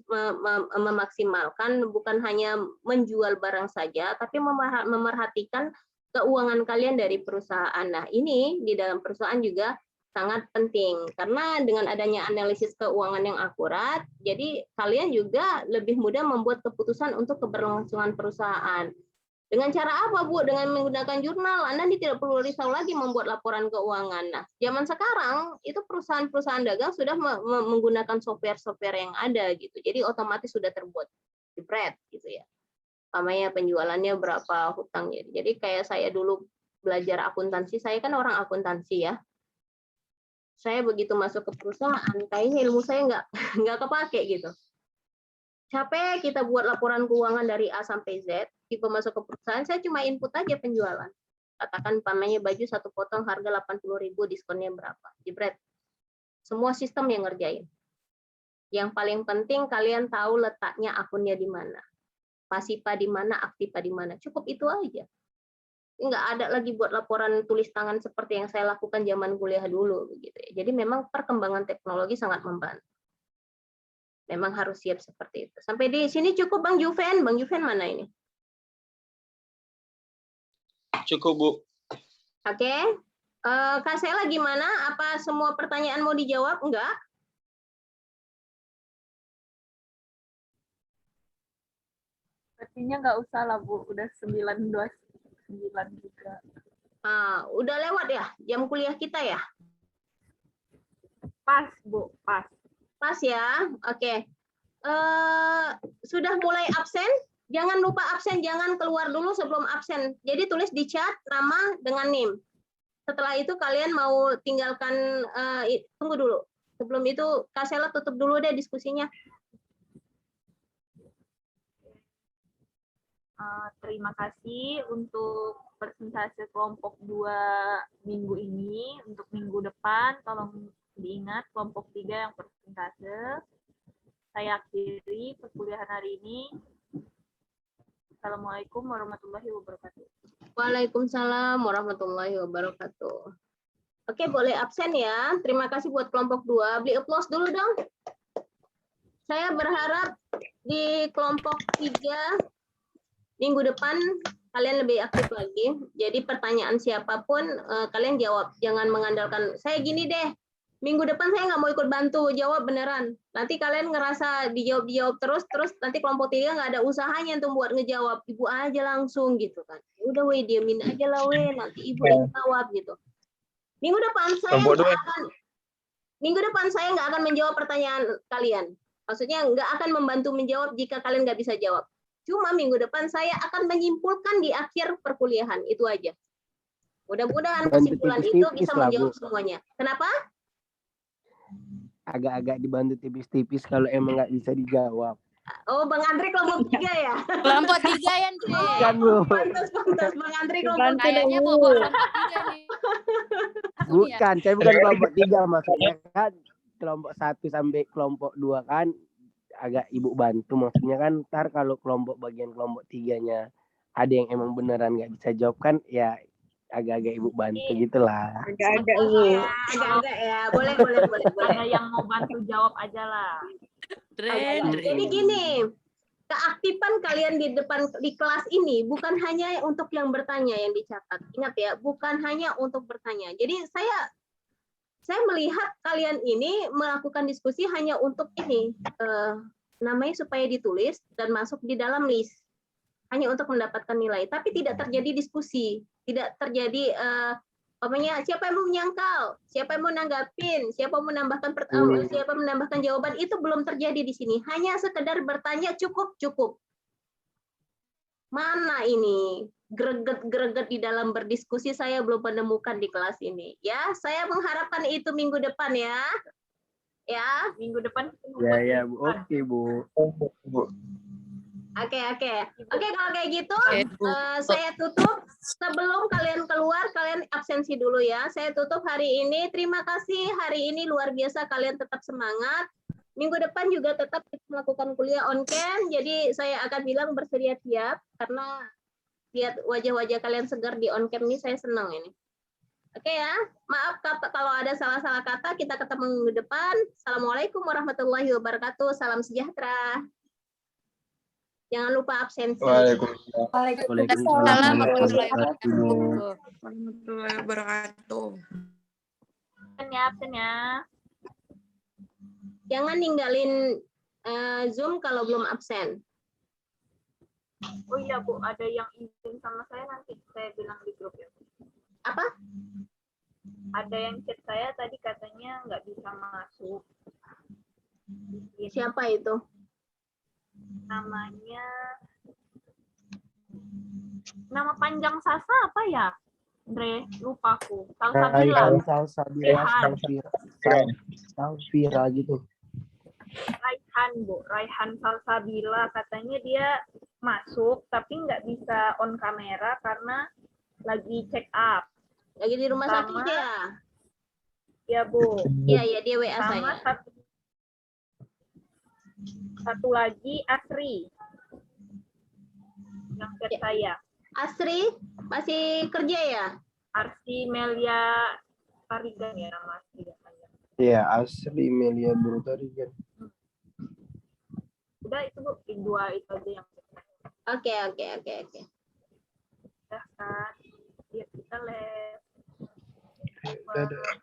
Speaker 1: memaksimalkan, bukan hanya menjual barang saja, tapi memerhatikan keuangan kalian dari perusahaan. Nah, ini di dalam perusahaan juga sangat penting karena dengan adanya analisis keuangan yang akurat, jadi kalian juga lebih mudah membuat keputusan untuk keberlangsungan perusahaan. Dengan cara apa, Bu? Dengan menggunakan jurnal, Anda tidak perlu risau lagi membuat laporan keuangan. Nah, zaman sekarang itu perusahaan-perusahaan dagang sudah menggunakan software-software yang ada gitu, jadi otomatis sudah terbuat jebret gitu ya. Namanya penjualannya berapa, hutangnya. Jadi kayak saya dulu belajar akuntansi, saya kan orang akuntansi ya. Saya begitu masuk ke perusahaan, kayaknya ilmu saya nggak kepake gitu. Capek kita buat laporan keuangan dari A sampai Z, tipe masuk ke perusahaan, saya cuma input aja penjualan. Katakan umpamanya baju 1 potong harga 80.000, diskonnya berapa. Jebret. Semua sistem yang ngerjain. Yang paling penting kalian tahu letaknya akunnya di mana. Pasipa di mana, aktiva di mana. Cukup itu aja. Nggak ada lagi buat laporan tulis tangan seperti yang saya lakukan zaman kuliah dulu begitu ya. Jadi memang perkembangan teknologi sangat membantu. Memang harus siap seperti itu. Sampai di sini cukup Bang Juven. Bang Juven mana ini?
Speaker 7: Cukup, Bu.
Speaker 1: Oke. Kak Sela gimana? Apa semua pertanyaan mau dijawab? Enggak?
Speaker 3: Sepertinya nggak usah lah, Bu. Udah 9:29 juga.
Speaker 1: Udah lewat ya jam kuliah kita ya?
Speaker 3: Pas, Bu. Pas.
Speaker 1: Pas ya? Oke. Sudah mulai absen? Jangan lupa absen, jangan keluar dulu sebelum absen. Jadi tulis di chat nama dengan NIM. Setelah itu kalian mau tinggalkan, tunggu dulu. Sebelum itu Kak Sela tutup dulu deh diskusinya.
Speaker 3: Terima kasih untuk persentase kelompok 2 minggu ini. Untuk minggu depan tolong diingat kelompok 3 yang persentase. Saya akhiri perkuliahan hari ini. Assalamualaikum warahmatullahi wabarakatuh.
Speaker 1: Waalaikumsalam warahmatullahi wabarakatuh. Oke, boleh absen ya. Terima kasih buat kelompok 2. Beli applause dulu dong. Saya berharap di kelompok 3 minggu depan kalian lebih aktif lagi. Jadi pertanyaan siapapun kalian jawab. Jangan mengandalkan, saya gini deh, minggu depan saya nggak mau ikut bantu, jawab beneran. Nanti kalian ngerasa dijawab terus nanti kelompok 3 nggak ada usahanya untuk buat ngejawab. Ibu aja langsung gitu kan. Udah weh, diamin aja lah weh, nanti ibu yang jawab gitu. Minggu depan saya nggak akan menjawab pertanyaan kalian. Maksudnya nggak akan membantu menjawab jika kalian nggak bisa jawab. Cuma minggu depan saya akan menyimpulkan di akhir perkuliahan, itu aja. Mudah-mudahan kesimpulan itu bisa menjawab semuanya. Kenapa?
Speaker 2: Agak-agak dibantu tipis-tipis kalau emang nggak bisa dijawab.
Speaker 1: Oh, Bang Andri kelompok 3 ya?
Speaker 4: Kelompok 3 ya, Andre.
Speaker 2: Kan, Bu.
Speaker 1: Pantas, Bang Andri kelompok 3.
Speaker 4: Kayaknya bawa kelompok 3 nih.
Speaker 2: Bukan, saya bukan kelompok 3, maksudnya kan kelompok 1 sampai kelompok 2 kan agak Ibu bantu. Maksudnya kan ntar kalau kelompok 3-nya ada yang emang beneran nggak bisa jawab kan ya agak-agak Ibu bantu gitulah.
Speaker 6: Agak-agak, Bu.
Speaker 1: Agak-agak ya. Boleh.
Speaker 3: Ada yang mau bantu jawab aja lah.
Speaker 1: Jadi gini, keaktifan kalian di depan di kelas ini bukan hanya untuk yang bertanya yang dicatat. Ingat ya, bukan hanya untuk bertanya. Jadi saya melihat kalian ini melakukan diskusi hanya untuk ini, namanya supaya ditulis dan masuk di dalam list. Hanya untuk mendapatkan nilai, tapi tidak terjadi diskusi, tidak terjadi siapa yang mau menyangkal, siapa yang mau nanggapin, siapa mau menambahkan siapa menambahkan jawaban, itu belum terjadi di sini. Hanya sekedar bertanya cukup. Mana ini greget di dalam berdiskusi, saya belum menemukan di kelas ini. Ya, saya mengharapkan itu minggu depan ya. Ya,
Speaker 3: Minggu depan.
Speaker 2: Ya Bu. Oke Bu.
Speaker 1: Oke, kalau kayak gitu saya tutup. Sebelum kalian keluar, kalian absensi dulu ya. Saya tutup hari ini. Terima kasih, hari ini luar biasa, kalian tetap semangat. Minggu depan juga tetap melakukan kuliah on cam. Jadi saya akan bilang bersedia siap, karena lihat wajah-wajah kalian segar di on cam ini, saya senang ini. Oke ya, maaf kalau ada salah-salah kata. Kita ketemu minggu depan. Assalamualaikum warahmatullahi wabarakatuh. Salam sejahtera. Jangan lupa absensi.
Speaker 2: Waalaikumsalam warahmatullahi
Speaker 6: Warahmatullahi wabarakatuh.
Speaker 3: Absen ya.
Speaker 1: Jangan ninggalin Zoom kalau belum absen.
Speaker 3: Oh iya Bu, ada yang izin sama saya, nanti saya bilang di grup ya.
Speaker 1: Apa?
Speaker 3: Ada yang chat saya tadi katanya nggak bisa masuk.
Speaker 1: Siapa itu?
Speaker 3: Nama panjang Sasa apa ya? Andre, lupa aku. Salsabila.
Speaker 2: Salsabila gitu.
Speaker 3: Raihan, Bu. Raihan Salsabila. Katanya dia masuk, tapi nggak bisa on kamera karena lagi check up.
Speaker 1: Lagi di rumah sakit ya?
Speaker 3: Ya, Bu.
Speaker 1: Iya, dia WA
Speaker 3: Sama
Speaker 1: saya.
Speaker 3: Satu lagi Asri. Yang chat saya.
Speaker 1: Asri masih kerja ya?
Speaker 3: Arsi Melia Tarigan ya nama asli.
Speaker 2: Iya, Asri Melia Tarigan.
Speaker 3: Udah itu Bu, dua itu aja yang.
Speaker 1: Oke.
Speaker 3: Udah kan. Ya kita les.
Speaker 2: Dadah.